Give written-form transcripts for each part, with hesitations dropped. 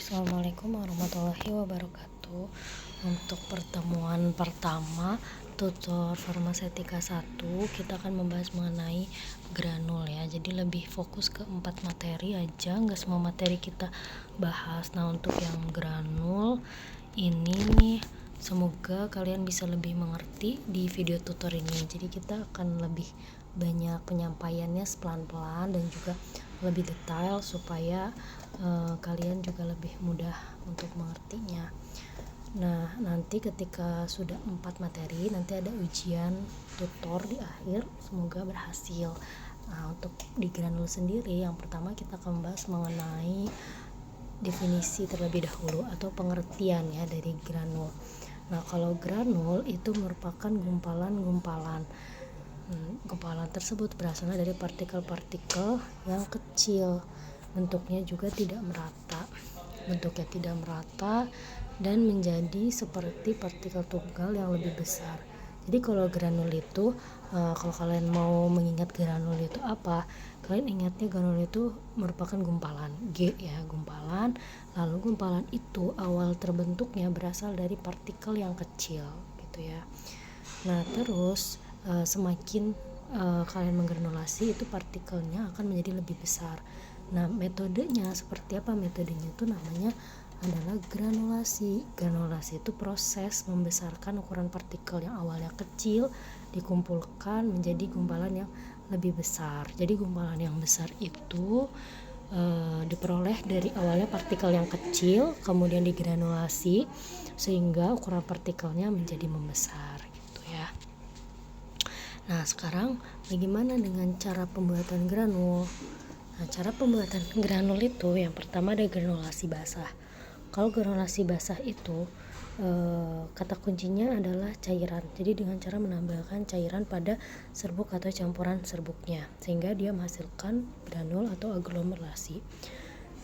Assalamualaikum warahmatullahi wabarakatuh. Untuk pertemuan pertama tutor farmasetika 1 kita akan membahas mengenai granul ya. Jadi lebih fokus ke 4 materi aja, nggak semua materi kita bahas. Nah, untuk yang granul ini semoga kalian bisa lebih mengerti di video tutor ini. Jadi kita akan lebih banyak penyampaiannya pelan-pelan dan juga lebih detail supaya kalian juga lebih mudah untuk mengertinya. Nah, nanti ketika sudah 4 materi, nanti ada ujian tutor di akhir, semoga berhasil. Nah, untuk di granul sendiri, yang pertama kita akan membahas mengenai definisi terlebih dahulu atau pengertian ya dari granul. Nah, kalau granul itu merupakan gumpalan-gumpalan. Gumpalan tersebut berasal dari partikel-partikel yang kecil. Bentuknya juga tidak merata. Bentuknya tidak merata dan menjadi seperti partikel tunggal yang lebih besar. Jadi kalau granul itu, kalau kalian mau mengingat granul itu apa, kalian ingatnya granul itu merupakan gumpalan, G ya, gumpalan. Lalu gumpalan itu awal terbentuknya berasal dari partikel yang kecil gitu ya. Nah, terus semakin kalian menggranulasi, itu partikelnya akan menjadi lebih besar. Nah, metodenya seperti apa? Metodenya itu namanya adalah granulasi. Granulasi itu proses membesarkan ukuran partikel yang awalnya kecil dikumpulkan menjadi gumpalan yang lebih besar. Jadi gumpalan yang besar itu diperoleh dari awalnya partikel yang kecil, kemudian digranulasi sehingga ukuran partikelnya menjadi membesar gitu ya. Nah, sekarang bagaimana dengan cara pembuatan granul? Nah, cara pembuatan granul itu yang pertama ada granulasi basah. Kalau granulasi basah itu kata kuncinya adalah cairan. Jadi dengan cara menambahkan cairan pada serbuk atau campuran serbuknya sehingga dia menghasilkan granul atau aglomerasi.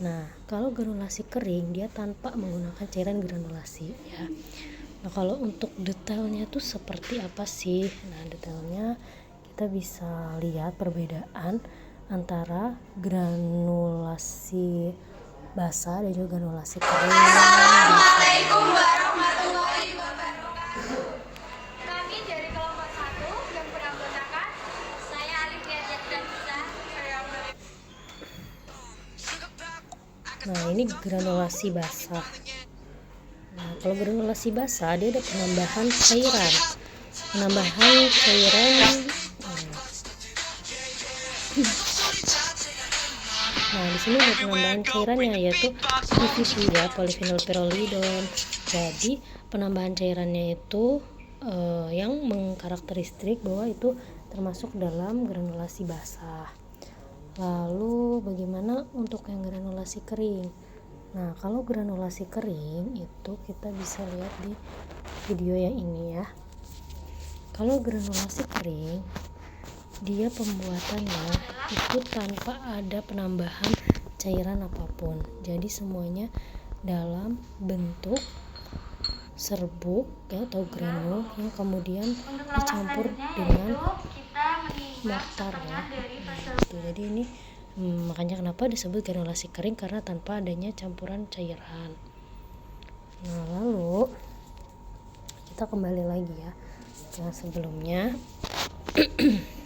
Nah, kalau granulasi kering dia tanpa menggunakan cairan granulasi ya. Nah, kalau untuk detailnya tuh seperti apa sih? Nah, detailnya kita bisa lihat perbedaan antara granulasi basah dan juga granulasi kering. Assalamualaikum warahmatullahi wabarakatuh. Kami dari kelompok 1 yang beranggotakan saya Alif Gadget dan Nisa. Nah, ini granulasi basah. Nah, kalau granulasi basah dia ada penambahan cairan. Nah, di sini ada penambahan cairannya yaitu PVP ya, polyphenol pyrrolidone. Jadi penambahan cairannya itu yang mengkarakteristik bahwa itu termasuk dalam granulasi basah. Lalu bagaimana untuk yang granulasi kering? Nah, kalau granulasi kering itu kita bisa lihat di video yang ini ya. Kalau granulasi kering dia pembuatannya itu tanpa ada penambahan cairan apapun. Jadi semuanya dalam bentuk serbuk ya, atau granul yang kemudian dicampur dengan mortar ya. Jadi ini makanya kenapa disebut granulasi kering, karena tanpa adanya campuran cairan. Nah, lalu kita kembali lagi ya yang sebelumnya.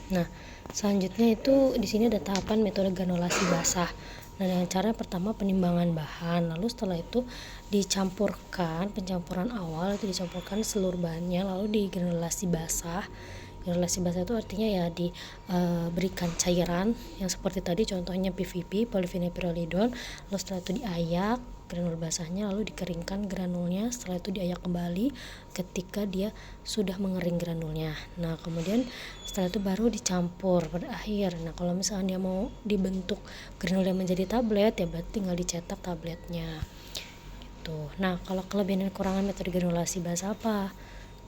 Nah, selanjutnya itu di sini ada tahapan metode granulasi basah. Nah, dengan cara pertama penimbangan bahan, lalu setelah itu dicampurkan, pencampuran awal itu dicampurkan seluruh bahannya, lalu di granulasi basah. Granulasi basah itu artinya ya diberikan cairan yang seperti tadi contohnya PVP, polyphenol pyrrolidone, lalu setelah itu diayak granul basahnya, lalu dikeringkan granulnya, setelah itu diayak kembali ketika dia sudah mengering granulnya. Nah, kemudian setelah itu baru dicampur pada akhir. Nah, kalau misalnya dia mau dibentuk granul yang menjadi tablet ya berarti tinggal dicetak tabletnya gitu. Nah, kalau kelebihan dan kekurangan metode granulasi basah apa?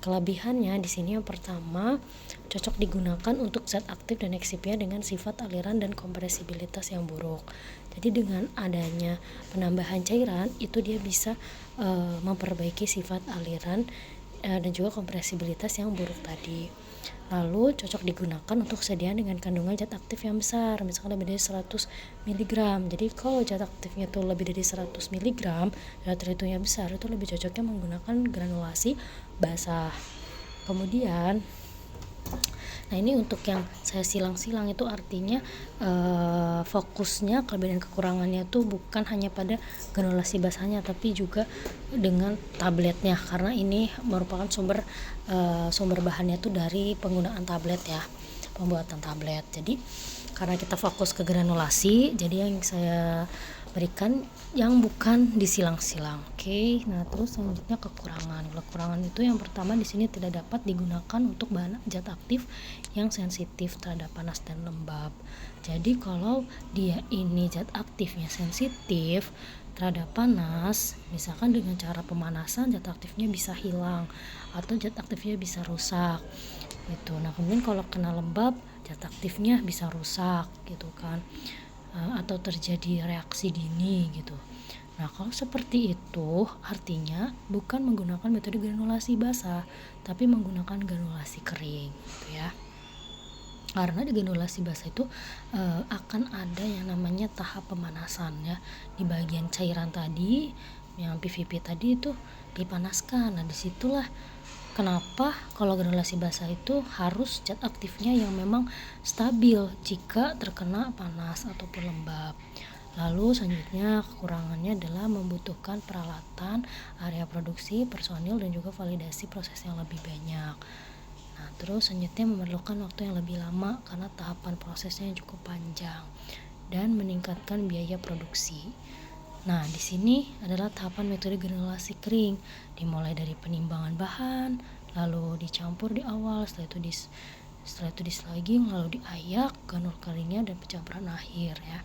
Kelebihannya di sini yang pertama cocok digunakan untuk zat aktif dan eksipia dengan sifat aliran dan kompresibilitas yang buruk. Jadi dengan adanya penambahan cairan itu dia bisa memperbaiki sifat aliran dan juga kompresibilitas yang buruk tadi. Lalu cocok digunakan untuk kesediaan dengan kandungan zat aktif yang besar, misalkan lebih dari 100 mg. Jadi kalau zat aktifnya itu lebih dari 100 mg, zat terhitungnya besar, itu lebih cocoknya menggunakan granulasi basah. Kemudian, nah ini untuk yang saya silang-silang itu artinya fokusnya kelebihan dan kekurangannya tuh bukan hanya pada granulasi basahnya, tapi juga dengan tabletnya, karena ini merupakan sumber bahannya tuh dari penggunaan tablet ya, pembuatan tablet. Jadi karena kita fokus ke granulasi, jadi yang saya berikan yang bukan disilang-silang. Oke. Nah, terus selanjutnya kekurangan itu yang pertama di sini tidak dapat digunakan untuk bahan zat aktif yang sensitif terhadap panas dan lembab. Jadi kalau dia ini zat aktifnya sensitif terhadap panas, misalkan dengan cara pemanasan zat aktifnya bisa hilang atau zat aktifnya bisa rusak gitu. Nah, kemudian kalau kena lembab zat aktifnya bisa rusak gitu kan, atau terjadi reaksi dini gitu. Nah, kalau seperti itu artinya bukan menggunakan metode granulasi basah, tapi menggunakan granulasi kering gitu ya. Karena di granulasi basah itu akan ada yang namanya tahap pemanasan ya. Di bagian cairan tadi yang PVP tadi itu dipanaskan. Nah, disitulah kenapa kalau granulasi basah itu harus zat aktifnya yang memang stabil jika terkena panas ataupun lembab. Lalu selanjutnya kekurangannya adalah membutuhkan peralatan, area produksi, personil, dan juga validasi proses yang lebih banyak. Nah, terus selanjutnya memerlukan waktu yang lebih lama karena tahapan prosesnya cukup panjang dan meningkatkan biaya produksi. Nah, di sini adalah tahapan metode granulasi kering, dimulai dari penimbangan bahan, lalu dicampur di awal, setelah itu dislaging, lalu diayak, granul keringnya, dan pencampuran akhir ya.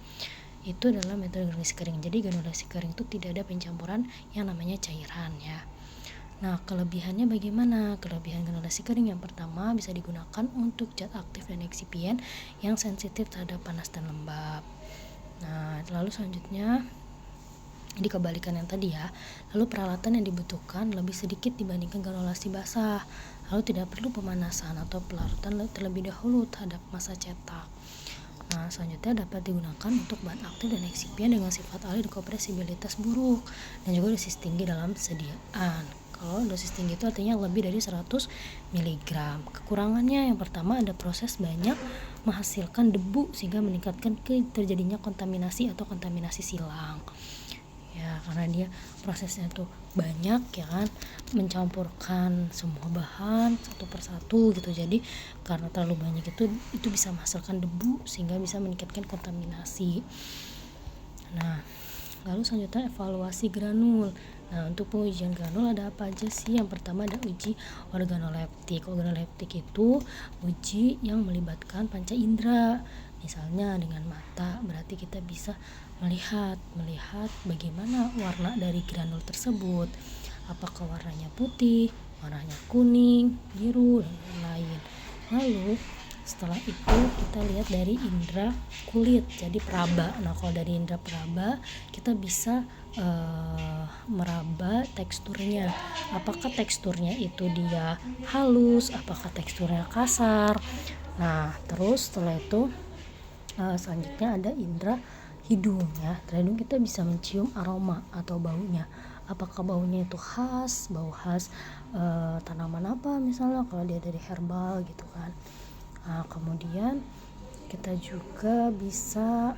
Itu adalah metode granulasi kering. Jadi granulasi kering itu tidak ada pencampuran yang namanya cairan ya. Nah, kelebihannya bagaimana? Kelebihan granulasi kering yang pertama bisa digunakan untuk zat aktif dan eksipien yang sensitif terhadap panas dan lembab. Nah, lalu selanjutnya di kebalikan yang tadi ya, lalu peralatan yang dibutuhkan lebih sedikit dibandingkan granulasi basah, lalu tidak perlu pemanasan atau pelarutan terlebih dahulu terhadap masa cetak. Nah, selanjutnya dapat digunakan untuk bahan aktif dan eksipien dengan sifat alih dan kompresibilitas buruk dan juga dosis tinggi dalam sediaan. Kalau dosis tinggi itu artinya lebih dari 100 mg. Kekurangannya yang pertama ada proses banyak menghasilkan debu sehingga meningkatkan terjadinya kontaminasi atau kontaminasi silang. Ya, karena dia prosesnya tuh banyak ya kan, mencampurkan semua bahan satu persatu gitu. Jadi karena terlalu banyak itu bisa menghasilkan debu sehingga bisa meningkatkan kontaminasi. Nah, lalu selanjutnya evaluasi granul. Nah, untuk pengujian granul ada apa aja sih? Yang pertama ada uji organoleptik. Organoleptik itu uji yang melibatkan panca indera. Misalnya dengan mata, berarti kita bisa melihat bagaimana warna dari granul tersebut. Apakah warnanya putih, warnanya kuning, biru, dan lain-lain. Lalu setelah itu kita lihat dari indera kulit, jadi peraba. Nah, kalau dari indera peraba kita bisa meraba teksturnya. Apakah teksturnya itu dia halus, apakah teksturnya kasar. Nah, terus setelah itu selanjutnya ada indera hidung ya. Dari hidung kita bisa mencium aroma atau baunya. Apakah baunya itu bau khas tanaman apa misalnya, kalau dia dari herbal gitu kan. Nah, kemudian kita juga bisa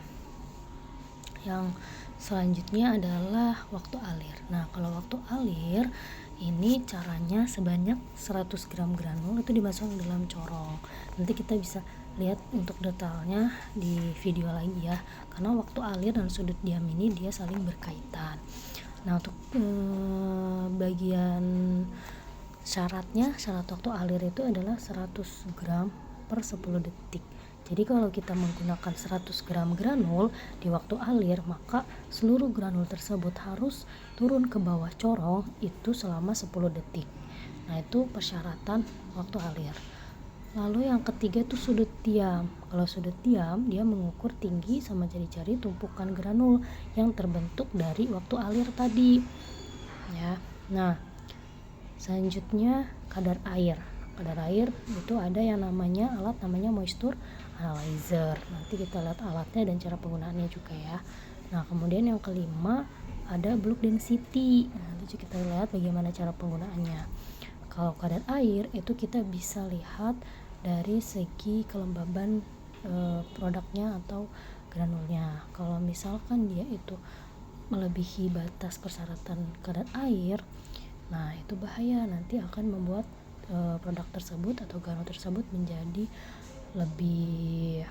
yang selanjutnya adalah waktu alir. Nah, kalau waktu alir ini caranya sebanyak 100 gram granul itu dimasukkan ke dalam corong. Nanti kita bisa lihat untuk detailnya di video lagi ya, karena waktu alir dan sudut diam ini dia saling berkaitan. Nah, untuk bagian syarat waktu alir itu adalah 100 gram per 10 detik. Jadi kalau kita menggunakan 100 gram granul di waktu alir, maka seluruh granul tersebut harus turun ke bawah corong itu selama 10 detik. Nah, itu persyaratan waktu alir. Lalu yang ketiga itu sudut diam. Kalau sudut diam, dia mengukur tinggi sama jari-jari tumpukan granul yang terbentuk dari waktu alir tadi. Ya. Nah, selanjutnya kadar air. kadar air itu ada yang namanya moisture analyzer. Nanti kita lihat alatnya dan cara penggunaannya juga ya. Nah, kemudian yang kelima ada bulk density. Nah, nanti kita lihat bagaimana cara penggunaannya. Kalau kadar air itu kita bisa lihat dari segi kelembaban produknya atau granulnya. Kalau misalkan dia itu melebihi batas persyaratan kadar air, nah itu bahaya, nanti akan membuat produk tersebut atau granul tersebut menjadi lebih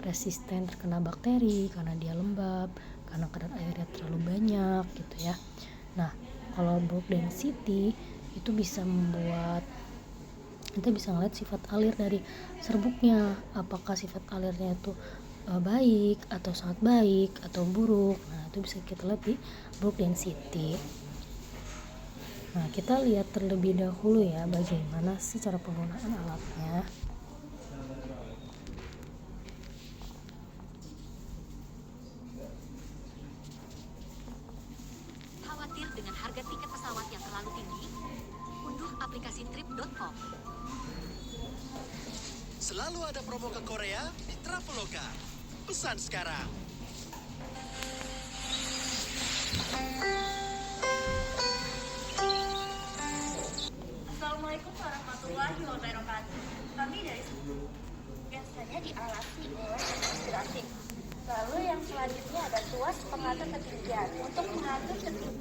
resisten terkena bakteri karena dia lembab, karena kadar airnya terlalu banyak gitu ya. Nah, kalau bulk density itu bisa membuat kita bisa ngeliat sifat alir dari serbuknya, apakah sifat alirnya itu baik atau sangat baik atau buruk. Nah, itu bisa kita lihat di bulk density. Nah, kita lihat terlebih dahulu ya bagaimana sih cara penggunaan alatnya. Khawatir dengan harga tiket pesawat yang terlalu tinggi? Unduh aplikasi trip.com. Selalu ada promo ke Korea di Traveloka. Pesan sekarang. Assalamualaikum warahmatullahi wabarakatuh. Kami dari biasanya dialasi oleh inspirasi. Lalu yang selanjutnya ada tuas pengatur ketinggian untuk mengatur ketinggian.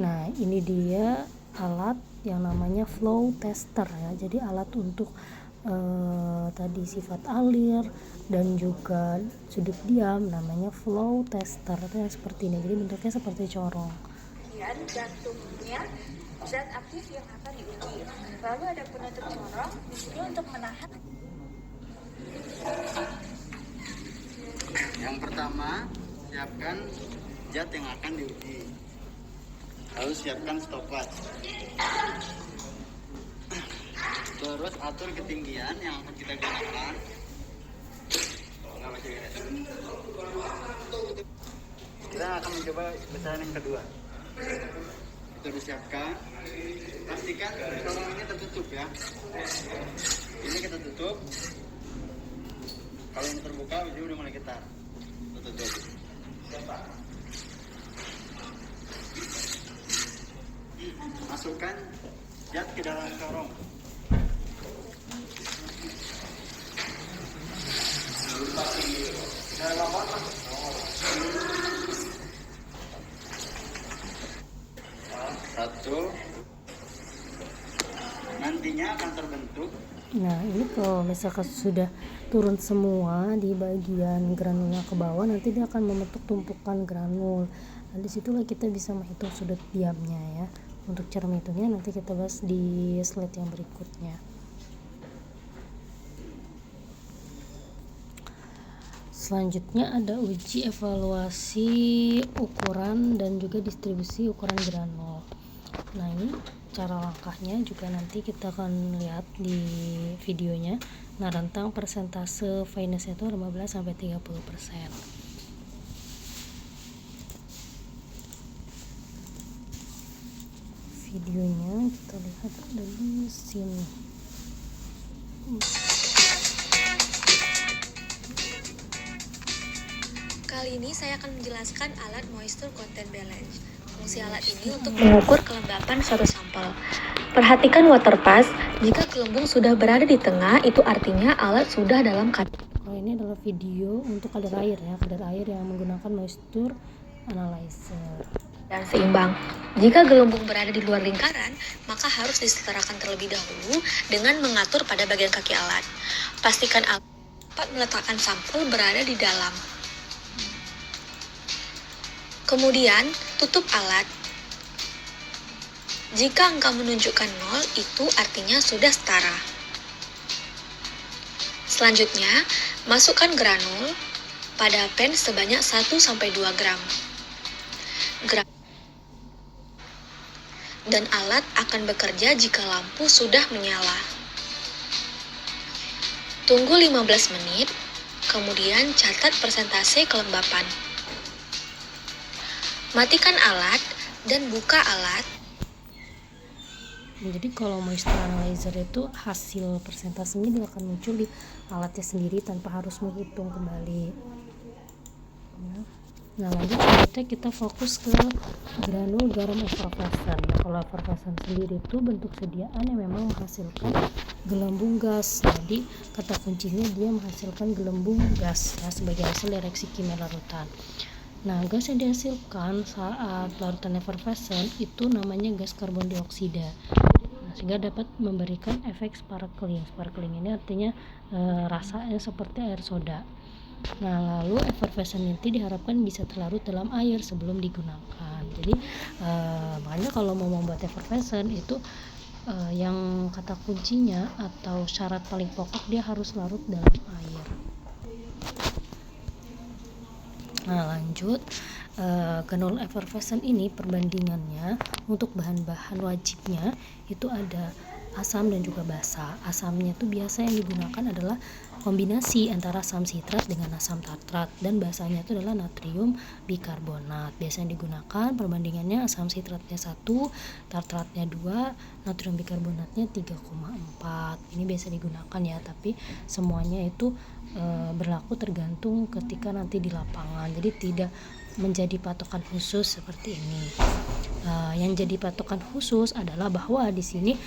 Nah, ini dia alat yang namanya flow tester ya. Jadi alat untuk tadi sifat alir dan juga sudut diam namanya flow tester. Itu yang seperti ini. Jadi bentuknya seperti corong. Kemudian jantungnya zat aktif yang akan diuji. Lalu ada penutup corong di sini untuk menahan. Yang pertama, siapkan zat yang akan diuji. Lalu siapkan stopwatch. Terus atur ketinggian yang akan kita gunakan. Kita akan mencoba besaran yang kedua. Itu disiapkan. Pastikan corong ini tertutup ya. Ini kita tutup. Kalau ini terbuka, dia udah mulai getar. Tutup. Masukkan zat ke dalam corong. Satu. Nantinya akan terbentuk. Nah, ini kalau misalkan sudah turun semua di bagian granulnya ke bawah, nanti dia akan membentuk tumpukan granul. Nah, disitulah kita bisa menghitung sudut diamnya ya. Untuk cara menghitungnya nanti kita bahas di slide yang berikutnya. Selanjutnya ada uji evaluasi ukuran dan juga distribusi ukuran granul. Nah, ini cara langkahnya juga nanti kita akan lihat di videonya. Nah, rentang persentase fineness itu 15-30%. Videonya kita lihat ada di sini. Kali ini saya akan menjelaskan alat moisture content balance. Fungsi alat ini untuk mengukur kelembapan suatu sampel. Perhatikan water pass, jika gelembung sudah berada di tengah, itu artinya alat sudah dalam kadar. Kalau ini adalah video untuk kadar air ya, kadar air yang menggunakan moisture analyzer. Dan seimbang. Jika gelembung berada di luar lingkaran, maka harus disetarakan terlebih dahulu dengan mengatur pada bagian kaki alat. Pastikan alat dapat meletakkan sampel berada di dalam. Kemudian, tutup alat. Jika angka menunjukkan 0, itu artinya sudah setara. Selanjutnya, masukkan granul pada pen sebanyak 1-2 gram. Dan alat akan bekerja jika lampu sudah menyala. Tunggu 15 menit, kemudian catat persentase kelembapan. Matikan alat dan buka alat. Jadi kalau moisture analyzer itu hasil persentasenya dia akan muncul di alatnya sendiri tanpa harus menghitung kembali ya. Nah lanjut selanjutnya kita fokus ke granul garam effervescent. Nah kalau effervescent sendiri itu bentuk sediaan yang memang menghasilkan gelembung gas. Jadi kata kuncinya dia menghasilkan gelembung gas ya, sebagai hasil reaksi kimia larutan. Nah gas yang dihasilkan saat larutan effervescent itu namanya gas karbon dioksida. Nah, sehingga dapat memberikan efek sparkling. Sparkling ini artinya rasanya seperti air soda. Nah, lalu effervescent inti diharapkan bisa terlarut dalam air sebelum digunakan. Jadi makanya kalau mau membuat effervescent itu yang kata kuncinya atau syarat paling pokok dia harus larut dalam air. Nah, lanjut granul effervescent ini perbandingannya untuk bahan-bahan wajibnya itu ada asam dan juga basa. Asamnya itu biasa yang digunakan adalah kombinasi antara asam sitrat dengan asam tartrat, dan basanya itu adalah natrium bikarbonat. Biasa yang digunakan perbandingannya asam sitratnya 1, tartratnya 2, natrium bikarbonatnya 3,4. Ini biasa digunakan ya, tapi semuanya itu berlaku tergantung ketika nanti di lapangan. Jadi tidak menjadi patokan khusus seperti ini. Yang jadi patokan khusus adalah bahwa di sini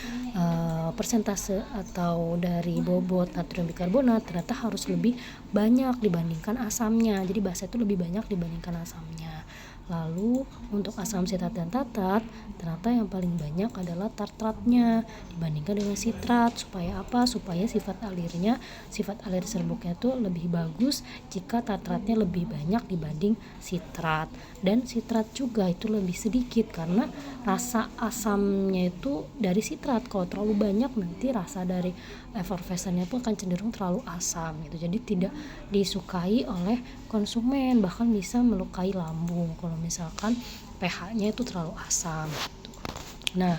persentase atau dari bobot natrium bikarbonat ternyata harus lebih banyak dibandingkan asamnya. Jadi basa itu lebih banyak dibandingkan asamnya. Lalu untuk asam sitrat dan tartrat ternyata yang paling banyak adalah tartratnya dibandingkan dengan sitrat. Supaya apa? Supaya sifat alir serbuknya itu lebih bagus jika tartratnya lebih banyak dibanding sitrat. Dan sitrat juga itu lebih sedikit karena rasa asamnya itu dari sitrat. Kalau terlalu banyak nanti rasa dari effervescentnya pun akan cenderung terlalu asam gitu. Jadi tidak disukai oleh konsumen, bahkan bisa melukai lambung kalau misalkan pH-nya itu terlalu asam gitu. Nah,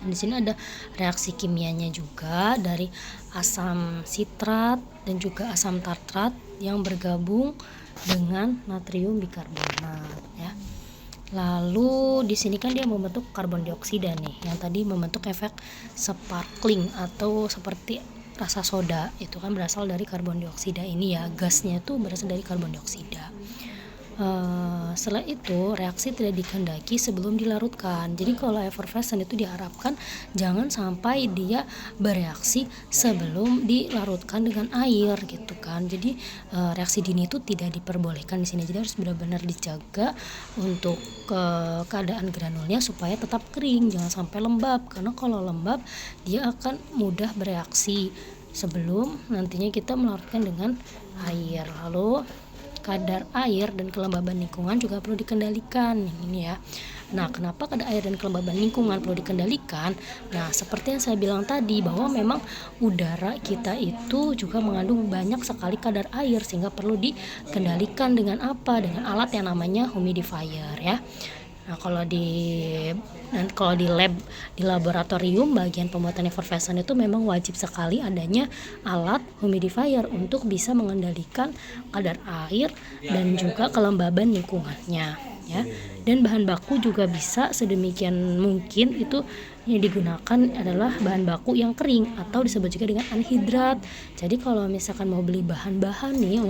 di sini ada reaksi kimianya juga dari asam sitrat dan juga asam tartrat yang bergabung dengan natrium bikarbonat ya. Lalu di sini kan dia membentuk karbon dioksida nih, yang tadi membentuk efek sparkling atau seperti rasa soda, itu kan berasal dari karbon dioksida ini ya, gasnya tuh berasal dari karbon dioksida. Setelah itu reaksi tidak dikehendaki sebelum dilarutkan. Jadi kalau effervescent itu diharapkan jangan sampai dia bereaksi sebelum dilarutkan dengan air gitu kan. Jadi reaksi dini itu tidak diperbolehkan di sini. Jadi harus benar-benar dijaga untuk keadaan granulnya supaya tetap kering, jangan sampai lembab. Karena kalau lembab dia akan mudah bereaksi sebelum nantinya kita melarutkan dengan air. Lalu kadar air dan kelembaban lingkungan juga perlu dikendalikan ini ya. Nah, kenapa kadar air dan kelembaban lingkungan perlu dikendalikan? Nah, seperti yang saya bilang tadi bahwa memang udara kita itu juga mengandung banyak sekali kadar air sehingga perlu dikendalikan dengan apa? Dengan alat yang namanya humidifier ya. Nah, kalau di lab, di laboratorium bagian pembuatan effervescent itu memang wajib sekali adanya alat humidifier untuk bisa mengendalikan kadar air dan juga kelembaban lingkungannya ya. Dan bahan baku juga bisa sedemikian mungkin itu yang digunakan adalah bahan baku yang kering atau disebut juga dengan anhidrat. Jadi kalau misalkan mau beli bahan-bahan nih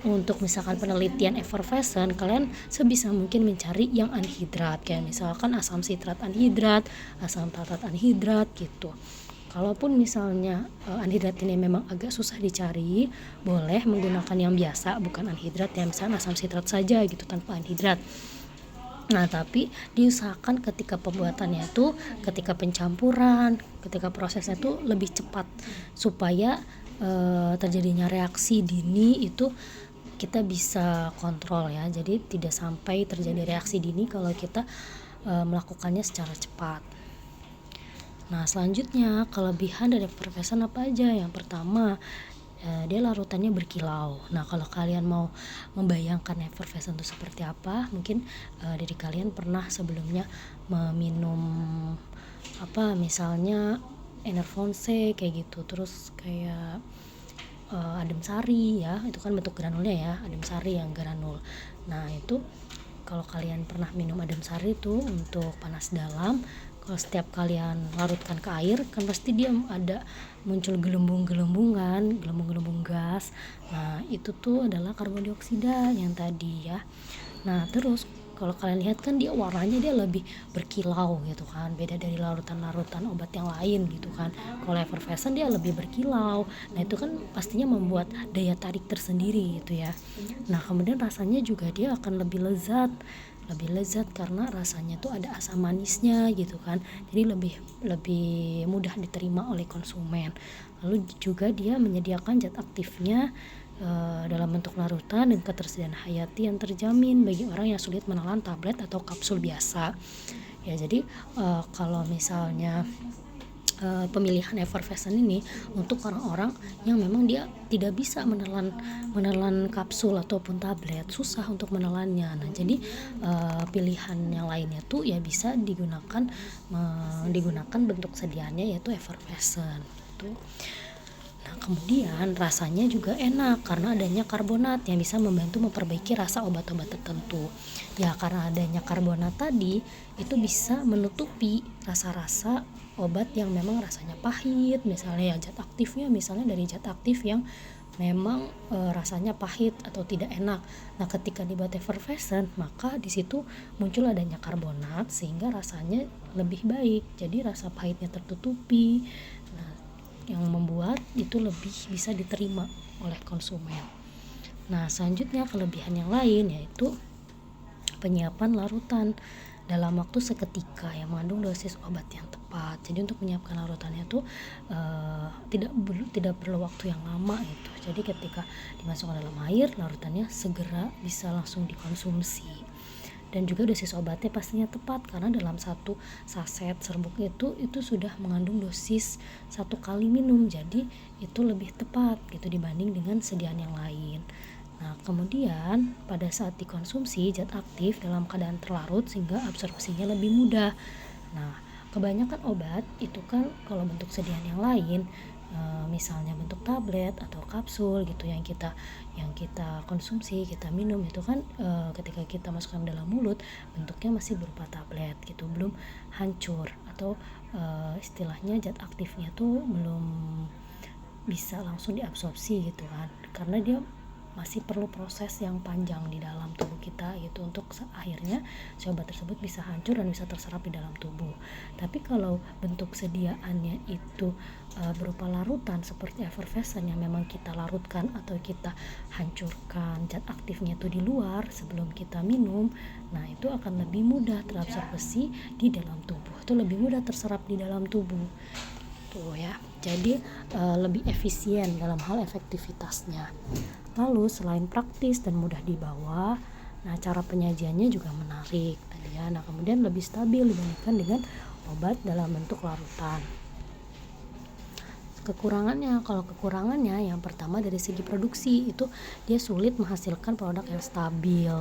untuk misalkan penelitian effervescent, kalian sebisa mungkin mencari yang anhidrat, kayak misalkan asam sitrat anhidrat, asam tartrat anhidrat gitu. Kalaupun misalnya anhidrat ini memang agak susah dicari, boleh menggunakan yang biasa, bukan anhidrat ya, misalnya asam sitrat saja gitu tanpa anhidrat. Nah, tapi diusahakan ketika pembuatannya itu, ketika pencampuran, ketika prosesnya itu lebih cepat supaya terjadinya reaksi dini itu kita bisa kontrol ya. Jadi tidak sampai terjadi reaksi dini kalau kita melakukannya secara cepat. Nah, selanjutnya kelebihan dari effervescent apa aja? Yang pertama, dia larutannya berkilau. Nah, kalau kalian mau membayangkan effervescent itu seperti apa, mungkin dari kalian pernah sebelumnya meminum misalnya Enervonse kayak gitu, terus kayak adem sari ya, itu kan bentuk granulnya ya, adem sari yang granul. Nah, itu kalau kalian pernah minum adem sari itu untuk panas dalam, Kalau setiap kalian larutkan ke air kan pasti dia ada muncul gelembung-gelembung gas. Nah itu tuh adalah karbon dioksida yang tadi ya. Nah terus kalau kalian lihat kan dia warnanya dia lebih berkilau gitu kan, beda dari larutan-larutan obat yang lain gitu kan. Kalau effervescent dia lebih berkilau, nah itu kan pastinya membuat daya tarik tersendiri gitu ya. Nah kemudian rasanya juga dia akan lebih lezat karena rasanya tuh ada asam manisnya gitu kan, jadi lebih mudah diterima oleh konsumen. Lalu juga dia menyediakan zat aktifnya dalam bentuk larutan dan ketersediaan hayati yang terjamin bagi orang yang sulit menelan tablet atau kapsul biasa ya. Jadi kalau misalnya pemilihan effervescent ini untuk orang-orang yang memang dia tidak bisa menelan kapsul ataupun tablet, susah untuk menelannya. Nah jadi pilihan yang lainnya tuh ya bisa digunakan bentuk sediaannya yaitu effervescent gitu. Nah kemudian rasanya juga enak karena adanya karbonat yang bisa membantu memperbaiki rasa obat-obat tertentu ya. Karena adanya karbonat tadi itu bisa menutupi rasa-rasa obat yang memang rasanya pahit, misalnya ya zat aktifnya misalnya dari zat aktif yang memang rasanya pahit atau tidak enak. Nah ketika dibuat effervescent maka di situ muncul adanya karbonat sehingga rasanya lebih baik, jadi rasa pahitnya tertutupi. Nah yang membuat itu lebih bisa diterima oleh konsumen. Nah selanjutnya kelebihan yang lain yaitu penyiapan larutan dalam waktu seketika yang mengandung dosis obat yang tepat. Jadi untuk menyiapkan larutannya tuh tidak perlu waktu yang lama itu. Jadi ketika dimasukkan dalam air, larutannya segera bisa langsung dikonsumsi. Dan juga dosis obatnya pastinya tepat karena dalam satu saset serbuk itu sudah mengandung dosis 1 kali minum, jadi itu lebih tepat gitu dibanding dengan sediaan yang lain. Nah kemudian pada saat dikonsumsi zat aktif dalam keadaan terlarut sehingga absorpsinya lebih mudah. Nah kebanyakan obat itu kan kalau bentuk sediaan yang lain misalnya bentuk tablet atau kapsul gitu yang kita konsumsi, kita minum itu kan ketika kita masukkan dalam mulut bentuknya masih berupa tablet gitu, belum hancur atau istilahnya zat aktifnya tuh belum bisa langsung diabsorpsi gitu kan, karena dia masih perlu proses yang panjang di dalam tubuh kita gitu untuk akhirnya si obat tersebut bisa hancur dan bisa terserap di dalam tubuh. Tapi kalau bentuk sediaannya itu berupa larutan seperti effervescent yang memang kita larutkan atau kita hancurkan zat aktifnya itu di luar sebelum kita minum, nah itu akan lebih mudah terabsorpsi di dalam tubuh, itu lebih mudah terserap di dalam tubuh tuh ya. Jadi lebih efisien dalam hal efektivitasnya. Lalu selain praktis dan mudah dibawa, nah cara penyajiannya juga menarik tadi ya. Nah kemudian lebih stabil dibandingkan dengan obat dalam bentuk larutan. Kekurangannya yang pertama dari segi produksi itu dia sulit menghasilkan produk yang stabil,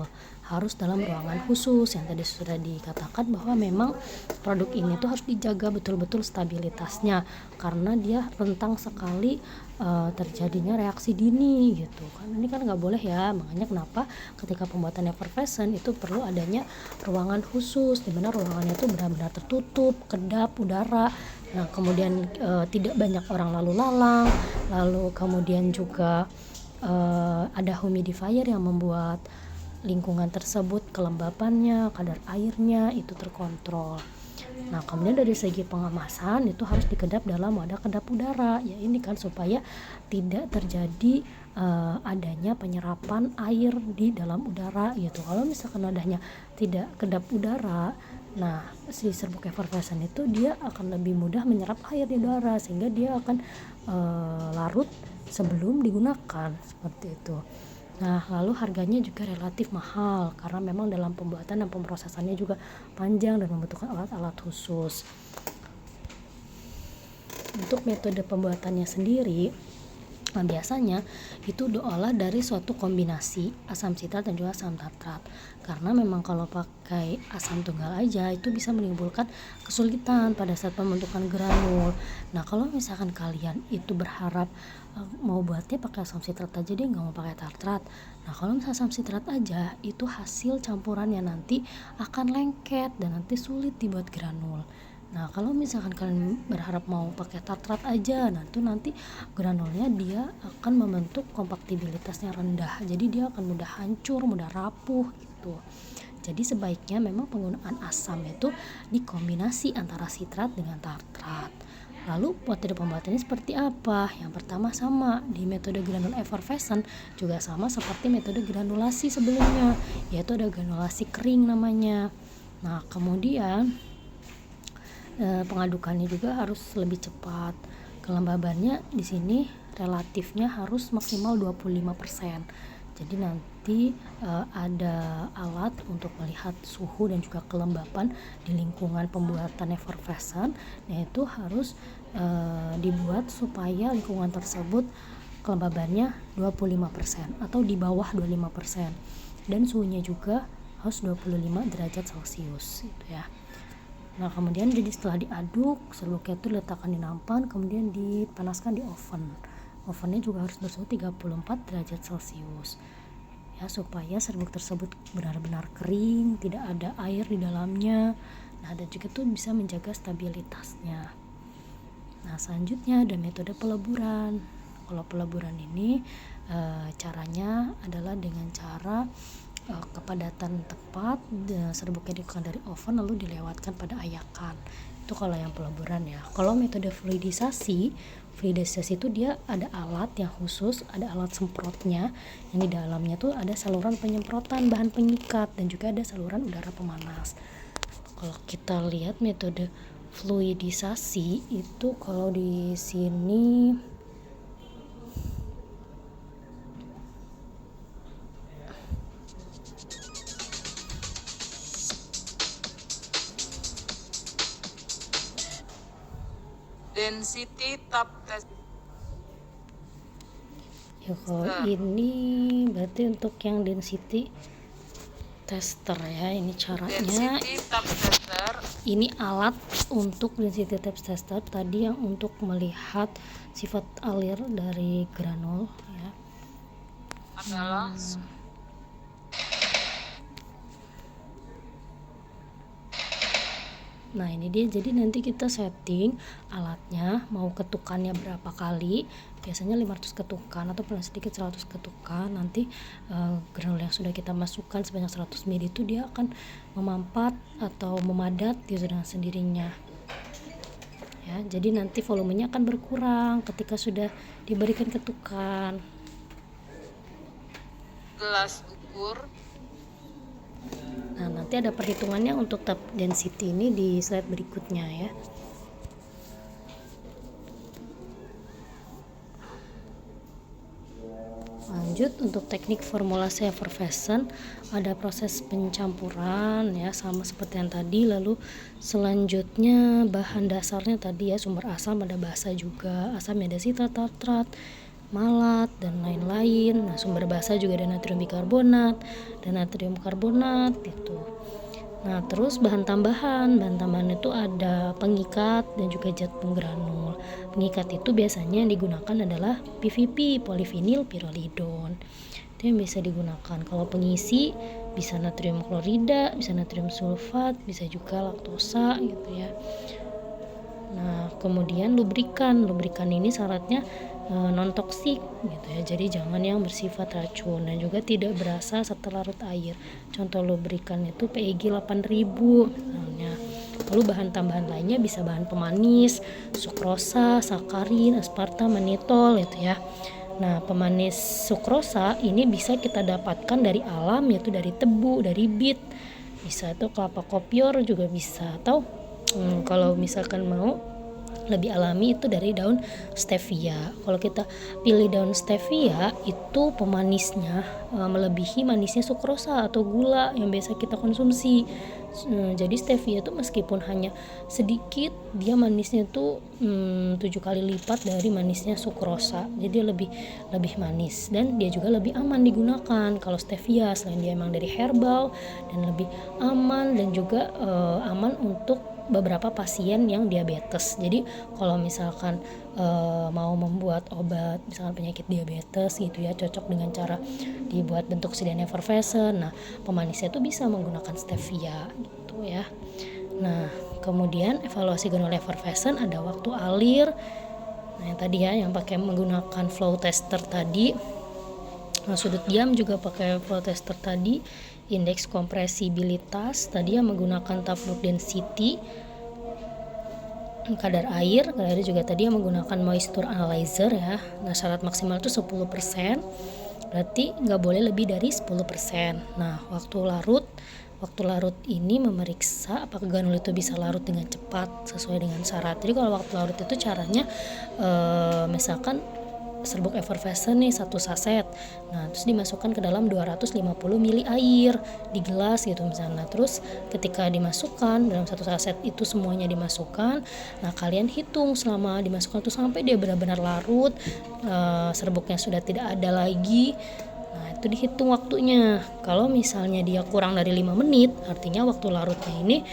harus dalam ruangan khusus yang tadi sudah dikatakan bahwa memang produk ini tuh harus dijaga betul-betul stabilitasnya karena dia rentang sekali terjadinya reaksi dini gitu kan. Ini kan nggak boleh ya, makanya kenapa ketika pembuatan effervescent itu perlu adanya ruangan khusus di mana ruangannya itu benar-benar tertutup, kedap udara. Nah kemudian tidak banyak orang lalu lalang, lalu kemudian juga ada humidifier yang membuat lingkungan tersebut kelembapannya, kadar airnya itu terkontrol. Nah kemudian dari segi pengemasan itu harus dikedap dalam wadah kedap udara ya, ini kan supaya tidak terjadi adanya penyerapan air di dalam udara gitu. Kalau misalkan wadahnya tidak kedap udara, nah si serbuk effervescent itu dia akan lebih mudah menyerap air di udara sehingga dia akan larut sebelum digunakan seperti itu. Nah lalu harganya juga relatif mahal karena memang dalam pembuatan dan pemrosesannya juga panjang dan membutuhkan alat-alat khusus. Untuk metode pembuatannya sendiri, nah biasanya itu diolah dari suatu kombinasi asam sitrat dan juga asam tartrat, karena memang kalau pakai asam tunggal aja itu bisa menimbulkan kesulitan pada saat pembentukan granul. Nah kalau misalkan kalian itu berharap mau buatnya pakai asam sitrat aja deh, nggak mau pakai tartrat, nah kalau misalnya asam sitrat aja itu hasil campurannya nanti akan lengket dan nanti sulit dibuat granul. Nah, kalau misalkan kalian berharap mau pakai tartrat aja, nah itu nanti granulnya dia akan membentuk kompaktibilitasnya rendah. Jadi dia akan mudah hancur, mudah rapuh gitu. Jadi sebaiknya memang penggunaan asam itu dikombinasi antara sitrat dengan tartrat. Lalu metode pembuatannya seperti apa? Yang pertama sama, di metode granul effervescent juga sama seperti metode granulasi sebelumnya, yaitu ada granulasi kering namanya. Nah, kemudian pengadukannya juga harus lebih cepat. Kelembabannya di sini relatifnya harus maksimal 25%. Jadi nanti ada alat untuk melihat suhu dan juga kelembapan di lingkungan pembuatan effervescent. Nah, itu harus dibuat supaya lingkungan tersebut kelembabannya 25% atau di bawah 25%. Dan suhunya juga harus 25 derajat Celcius gitu ya. Nah, kemudian jadi setelah diaduk, serbuknya itu diletakkan di nampan, kemudian dipanaskan di oven. Ovennya juga harus bersuhu 34 derajat Celcius. Ya, supaya serbuk tersebut benar-benar kering, tidak ada air di dalamnya. Nah, dan juga tuh bisa menjaga stabilitasnya. Nah, selanjutnya ada metode peleburan. Kalau peleburan ini caranya adalah dengan cara kepadatan tepat, serbuknya dikeluarkan dari oven lalu dilewatkan pada ayakan. Itu kalau yang peleburan ya. Kalau metode fluidisasi itu dia ada alat yang khusus, ada alat semprotnya yang di dalamnya tuh ada saluran penyemprotan bahan pengikat dan juga ada saluran udara pemanas. Kalau kita lihat metode fluidisasi itu kalau di sini density tap test. ya, kalau ini berarti untuk yang density tester ya. Ini caranya, Density tap tester ini alat untuk density tester tadi yang untuk melihat sifat alir dari granul ya. adalah Nah, ini dia. Jadi nanti kita setting alatnya mau ketukannya berapa kali. Biasanya 500 ketukan atau paling sedikit 100 ketukan. Nanti granul yang sudah kita masukkan sebanyak 100 ml itu dia akan memampat atau memadat gitu dengan sendirinya. Ya, jadi nanti volumenya akan berkurang ketika sudah diberikan ketukan. gelas ukur Nah, nanti ada perhitungannya untuk tap density ini di slide berikutnya ya. Lanjut untuk teknik formulasi effervescent, ada proses pencampuran ya sama seperti yang tadi. Lalu selanjutnya bahan dasarnya tadi ya, sumber asam ada basa juga, asamnya ada sitrat, tartrat, malat dan lain-lain. Nah, sumber basa juga ada natrium bikarbonat dan natrium karbonat gitu. Nah, terus bahan tambahan itu ada pengikat dan juga zat penggranul. Pengikat itu biasanya yang digunakan adalah PVP, polyvinyl pyrrolidone. Itu yang bisa digunakan. Kalau pengisi bisa natrium klorida, bisa natrium sulfat, bisa juga laktosa gitu ya. Nah, kemudian lubrikan ini syaratnya non toksik gitu ya. Jadi jangan yang bersifat racun dan juga tidak berasa setelah larut air. Contoh lubrikan itu PEG 8000 misalnya. Lalu bahan tambahan lainnya bisa bahan pemanis, sukrosa, sakarin, aspartam, manitol gitu ya. Nah, pemanis sukrosa ini bisa kita dapatkan dari alam, yaitu dari tebu, dari bit. Bisa itu kelapa kopior juga bisa, atau kalau misalkan mau lebih alami itu dari daun stevia. Kalau kita pilih daun stevia itu pemanisnya melebihi manisnya sukrosa atau gula yang biasa kita konsumsi. Jadi stevia itu meskipun hanya sedikit, dia manisnya itu 7 kali lipat dari manisnya sukrosa. Jadi lebih manis dan dia juga lebih aman digunakan. Kalau stevia selain dia emang dari herbal dan lebih aman dan juga aman untuk beberapa pasien yang diabetes. Jadi kalau misalkan mau membuat obat misalkan penyakit diabetes gitu ya, cocok dengan cara dibuat bentuk sidan effervescent. Nah, pemanisnya itu bisa menggunakan stevia gitu ya. Nah, kemudian evaluasi granula effervescent ada waktu alir. Nah, yang tadi ya yang pakai menggunakan flow tester tadi. Nah, sudut diam juga pakai flow tester tadi. Indeks kompresibilitas tadi yang menggunakan tap loop density. Kadar air juga tadi yang menggunakan moisture analyzer ya. Nah, syarat maksimal itu 10%. Berarti nggak boleh lebih dari 10%. Nah, waktu larut ini memeriksa apakah granul itu bisa larut dengan cepat sesuai dengan syarat. Jadi kalau waktu larut itu caranya misalkan serbuk effervescent nih 1 saset. Nah, terus dimasukkan ke dalam 250 ml air di gelas gitu misalnya. Terus ketika dimasukkan dalam 1 saset itu semuanya dimasukkan. Nah, kalian hitung selama dimasukkan itu sampai dia benar-benar larut, serbuknya sudah tidak ada lagi. Nah, itu dihitung waktunya. Kalau misalnya dia kurang dari 5 menit, artinya waktu larutnya ini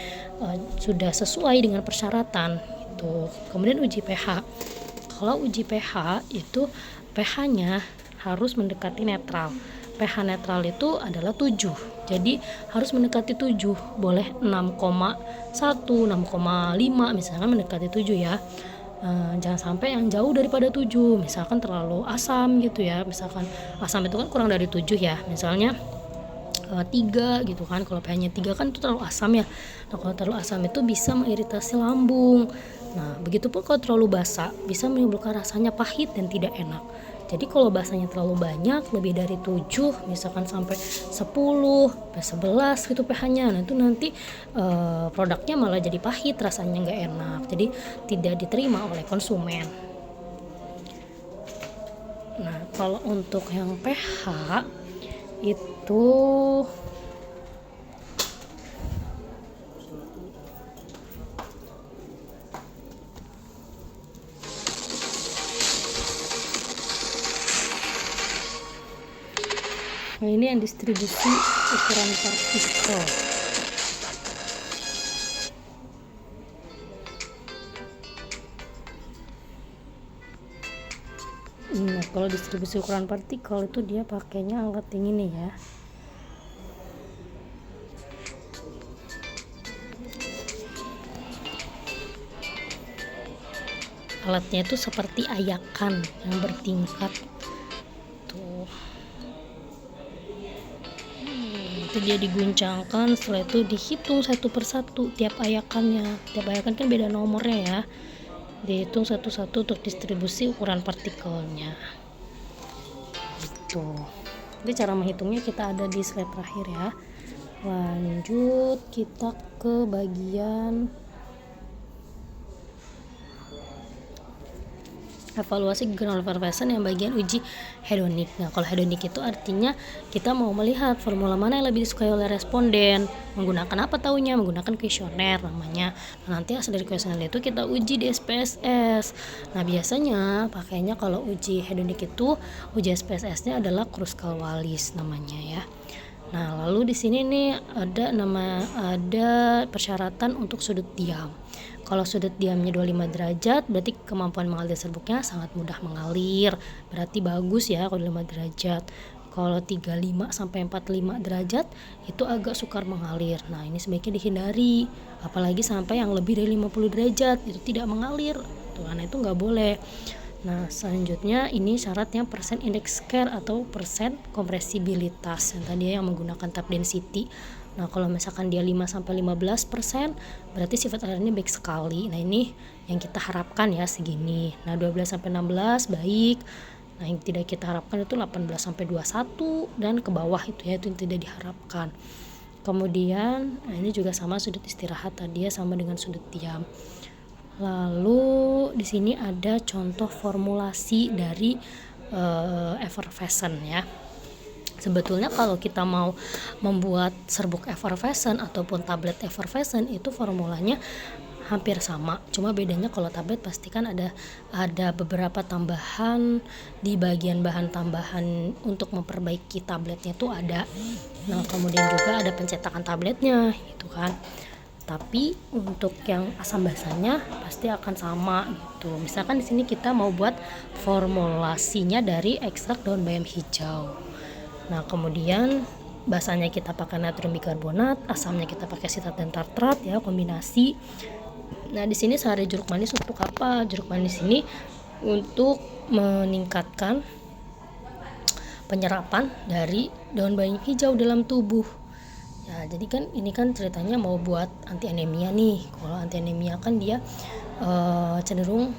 sudah sesuai dengan persyaratan gitu. Kemudian uji pH. Kalau uji pH itu pH-nya harus mendekati netral. pH netral itu adalah 7. Jadi harus mendekati 7. Boleh 6,1, 6,5 misalkan mendekati 7 ya. Jangan sampai yang jauh daripada 7. Misalkan terlalu asam gitu ya. Misalkan asam itu kan kurang dari 7 ya. Misalnya 3 gitu kan. Kalau pH-nya 3 kan itu terlalu asam ya. Nah, kalau terlalu asam itu bisa mengiritasi lambung. Nah, begitupun kalau terlalu basa bisa menimbulkan rasanya pahit dan tidak enak. Jadi kalau basanya terlalu banyak, lebih dari 7, misalkan sampai 10, sampai 11 gitu pH-nya. Nah, itu nanti produknya malah jadi pahit, rasanya nggak enak. Jadi tidak diterima oleh konsumen. Nah, kalau untuk yang pH itu nah, ini yang distribusi ukuran partikel. Nah, kalau distribusi ukuran partikel itu dia pakainya alat yang ini ya. Alatnya itu seperti ayakan yang bertingkat. Tuh. Itu dia diguncangkan, setelah itu dihitung satu persatu tiap ayakannya. Tiap ayakan kan beda nomornya ya. Dihitung satu-satu untuk distribusi ukuran partikelnya. Gitu. Jadi cara menghitungnya kita ada di slide terakhir ya. Lanjut kita ke bagian evaluasi granul effervescent yang bagian uji hedonik. Nah, kalau hedonik itu artinya kita mau melihat formula mana yang lebih disukai oleh responden. Menggunakan apa taunya? Menggunakan kuesioner namanya. Nah, nanti hasil dari kuesioner itu kita uji di SPSS. Nah, biasanya pakainya kalau uji hedonik itu uji SPSS-nya adalah Kruskal-Wallis namanya ya. Nah, lalu di sini nih ada persyaratan untuk sudut diam. Kalau sudut diamnya 25 derajat, berarti kemampuan mengalir serbuknya sangat mudah mengalir. Berarti bagus ya kalau 25 derajat. Kalau 35 sampai 45 derajat itu agak sukar mengalir. Nah, ini sebaiknya dihindari. Apalagi sampai yang lebih dari 50 derajat itu tidak mengalir. Tuh, karena itu nggak boleh. Nah, selanjutnya ini syaratnya persen indeks care atau persen kompresibilitas yang tadi yang menggunakan tap density. Nah, kalau misalkan dia 5-15%, berarti sifat airnya baik sekali. Nah, ini yang kita harapkan ya segini. Nah, 12-16 baik. Nah, yang tidak kita harapkan itu 18-21 dan ke bawah itu ya, itu yang tidak diharapkan. Kemudian, nah ini juga sama sudut istirahat tadi ya, sama dengan sudut diam. Lalu di sini ada contoh formulasi dari effervescent ya. Sebetulnya kalau kita mau membuat serbuk effervescent ataupun tablet effervescent itu formulanya hampir sama. Cuma bedanya kalau tablet pastikan ada beberapa tambahan di bagian bahan tambahan untuk memperbaiki tabletnya itu ada. Nah, kemudian juga ada pencetakan tabletnya gitu kan. Tapi untuk yang asam basanya pasti akan sama gitu. Misalkan di sini kita mau buat formulasinya dari ekstrak daun bayam hijau. Nah, kemudian basanya kita pakai natrium bikarbonat, asamnya kita pakai sitat dan tartrat ya, kombinasi. Nah, di sini sari jeruk manis untuk apa? Jeruk manis ini untuk meningkatkan penyerapan dari daun bayam hijau dalam tubuh. Ya, jadi kan ini kan ceritanya mau buat anti anemia nih. Kalau anti anemia kan dia cenderung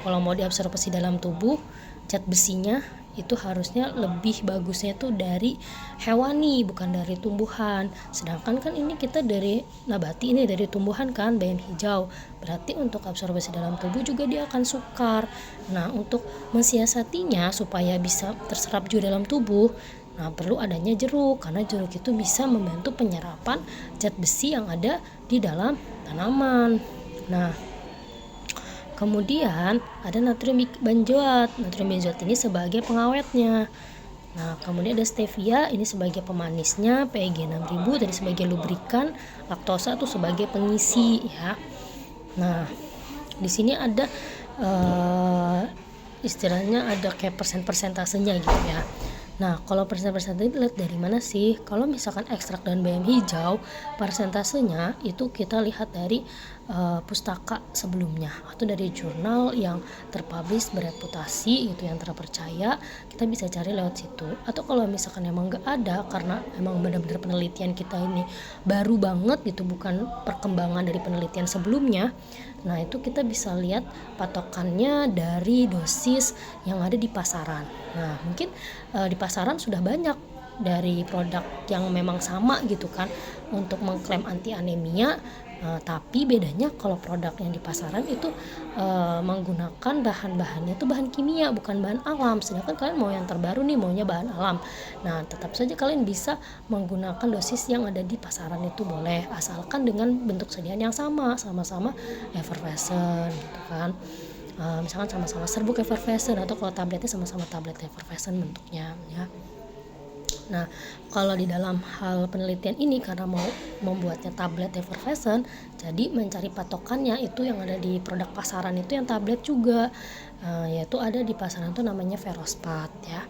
kalau mau diabsorpsi dalam tubuh, zat besinya itu harusnya lebih bagusnya itu dari hewani bukan dari tumbuhan. Sedangkan kan ini kita dari nabati, ini dari tumbuhan kan, bayam hijau. Berarti untuk absorpsi dalam tubuh juga dia akan sukar. Nah, untuk mensiasatinya supaya bisa terserap juga dalam tubuh, nah perlu adanya jeruk, karena jeruk itu bisa membantu penyerapan zat besi yang ada di dalam tanaman. Nah, kemudian ada natrium benzoat. Natrium benzoat ini sebagai pengawetnya. Nah, kemudian ada stevia, ini sebagai pemanisnya, PEG 6000 tadi sebagai lubrikan, laktosa itu sebagai pengisi ya. Nah, di sini ada istilahnya ada kayak persentasenya gitu ya. Nah, kalau persentase lihat dari mana sih? Kalau misalkan ekstrak daun bayam hijau, persentasenya itu kita lihat dari pustaka sebelumnya atau dari jurnal yang terpublish bereputasi, itu yang terpercaya, kita bisa cari lewat situ. Atau kalau misalkan emang nggak ada karena emang benar-benar penelitian kita ini baru banget gitu, bukan perkembangan dari penelitian sebelumnya, nah itu kita bisa lihat patokannya dari dosis yang ada di pasaran. Nah, mungkin di pasaran sudah banyak dari produk yang memang sama gitu kan untuk mengklaim anti anemia. Tapi bedanya kalau produk yang di pasaran itu menggunakan bahan-bahannya itu bahan kimia bukan bahan alam, sedangkan kalian mau yang terbaru nih, maunya bahan alam. Nah, tetap saja kalian bisa menggunakan dosis yang ada di pasaran itu boleh, asalkan dengan bentuk sediaan yang sama-sama effervescent gitu kan. Misalkan sama-sama serbuk effervescent, atau kalau tabletnya sama-sama tablet effervescent bentuknya ya. Nah, kalau di dalam hal penelitian ini karena mau membuatnya tablet effervescent, jadi mencari patokannya itu yang ada di produk pasaran itu yang tablet juga, yaitu ada di pasaran itu namanya Ferospat ya.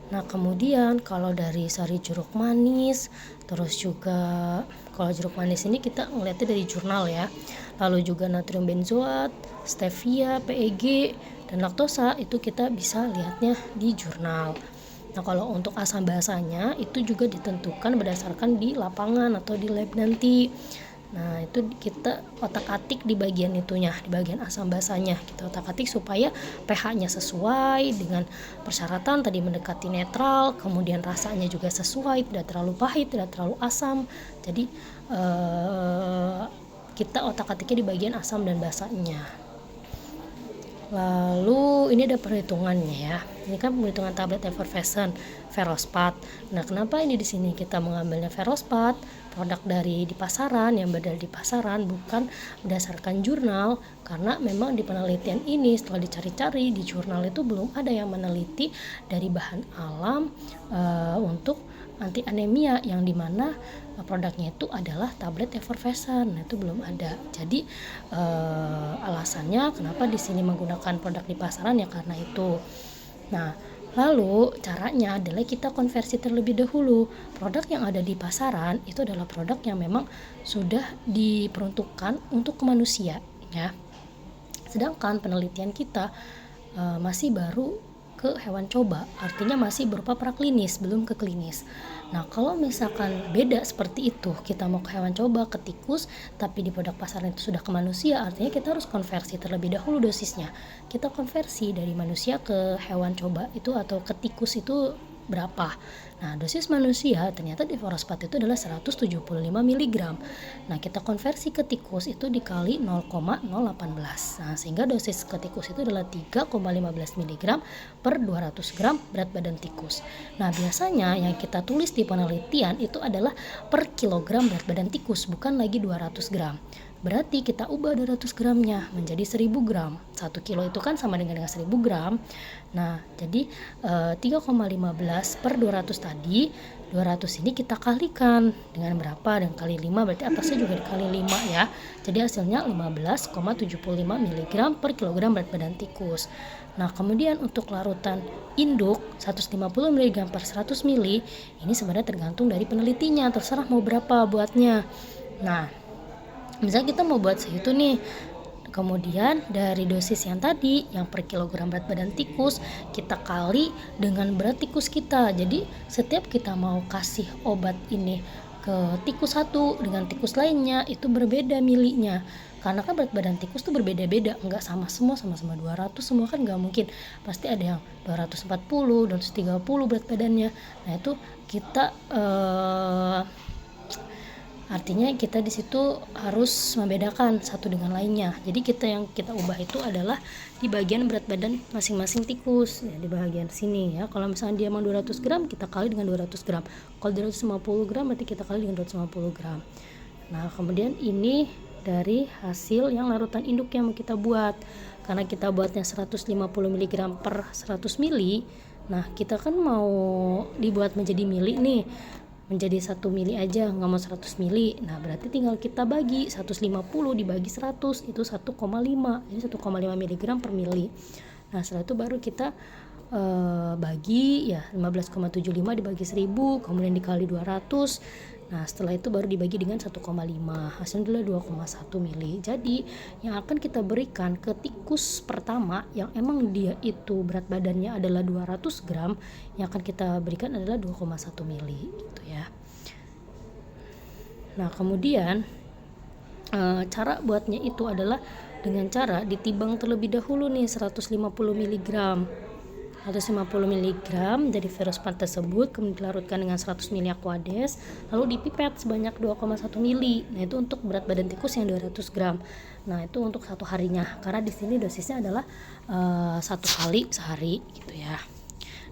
Nah, kemudian kalau dari sari jeruk manis, terus juga kalau jeruk manis ini kita ngeliatnya dari jurnal ya. Lalu juga natrium benzoat, stevia, PEG, dan laktosa itu kita bisa lihatnya di jurnal. Nah, kalau untuk asam basanya itu juga ditentukan berdasarkan di lapangan atau di lab nanti. Nah, itu kita otak-atik di bagian itunya, di bagian asam basanya kita otak-atik supaya pH-nya sesuai dengan persyaratan tadi mendekati netral, kemudian rasanya juga sesuai, tidak terlalu pahit, tidak terlalu asam. Jadi kita otak-atiknya di bagian asam dan basanya. Lalu ini ada perhitungannya ya. Ini kan perhitungan tablet effervescent Ferospat. Nah, kenapa ini di sini kita mengambilnya Ferospat, produk dari di pasaran yang beredar di pasaran, bukan berdasarkan jurnal? Karena memang di penelitian ini setelah dicari-cari di jurnal itu belum ada yang meneliti dari bahan alam untuk anti anemia yang dimana produknya itu adalah tablet effervescent. Nah, itu belum ada. Jadi alasannya kenapa di sini menggunakan produk di pasaran ya karena itu. Nah, lalu caranya adalah kita konversi terlebih dahulu. Produk yang ada di pasaran itu adalah produk yang memang sudah diperuntukkan untuk ke manusia ya. Sedangkan penelitian kita masih baru ke hewan coba, artinya masih berupa praklinis, belum ke klinis. Nah, kalau misalkan beda seperti itu, kita mau ke hewan coba, ke tikus, tapi di produk pasaran itu sudah ke manusia, artinya kita harus konversi terlebih dahulu dosisnya. Kita konversi dari manusia ke hewan coba itu atau ke tikus itu berapa. Nah, dosis manusia ternyata di Ferospat itu adalah 175 mg. Nah, kita konversi ke tikus itu dikali 0,018. Nah, sehingga dosis ke tikus itu adalah 3,15 mg per 200 gram berat badan tikus. Nah, biasanya yang kita tulis di penelitian itu adalah per kilogram berat badan tikus, bukan lagi 200 gram. Berarti kita ubah 200 gramnya menjadi 1000 gram. 1 kilo itu kan sama dengan 1000 gram. Nah, jadi 3,15 per 200 tadi, 200 ini kita kalikan dengan berapa? Dengan kali 5, berarti atasnya juga dikali 5 ya. Jadi hasilnya 15,75 mg per kilogram berat badan tikus. Nah, kemudian untuk larutan induk 150 mg per 100 ml, ini sebenarnya tergantung dari penelitinya, terserah mau berapa buatnya. Nah, misalnya kita mau buat segitu nih, kemudian dari dosis yang tadi yang per kilogram berat badan tikus kita kali dengan berat tikus kita. Jadi setiap kita mau kasih obat ini ke tikus satu dengan tikus lainnya itu berbeda milinya, karena kan berat badan tikus tuh berbeda-beda, nggak sama semua, sama-sama 200 semua kan nggak mungkin, pasti ada yang 240, 230 berat badannya. Nah itu kita artinya kita di situ harus membedakan satu dengan lainnya. Jadi yang kita ubah itu adalah di bagian berat badan masing-masing tikus ya, di bagian sini ya. Kalau misalnya dia mau 200 gram, kita kali dengan 200 gram. Kalau 250 gram berarti kita kali dengan 250 gram. Nah, kemudian ini dari hasil yang larutan induk yang mau kita buat. Karena kita buatnya 150 mg per 100 ml. Nah, kita kan mau dibuat menjadi mili nih, menjadi 1 mili aja, nggak mau 100 mili. Nah, berarti tinggal kita bagi 150 dibagi 100 itu 1,5. Ini 1,5 mg per mili. Nah, setelah itu baru kita bagi ya 15,75 dibagi 1000, kemudian dikali 200. Nah, setelah itu baru dibagi dengan 1,5. Hasilnya adalah 2,1 mili. Jadi, yang akan kita berikan ke tikus pertama yang emang dia itu berat badannya adalah 200 gram, yang akan kita berikan adalah 2,1 mili gitu ya. Nah, kemudian cara buatnya itu adalah dengan cara ditimbang terlebih dahulu nih 150 mg. 150 mg dari ferrospat tersebut kemudian dilarutkan dengan 100 ml Aquades, lalu dipipet sebanyak 2,1 ml. Nah, itu untuk berat badan tikus yang 200 gram. Nah, itu untuk satu harinya, karena di sini dosisnya adalah 1 kali sehari gitu ya.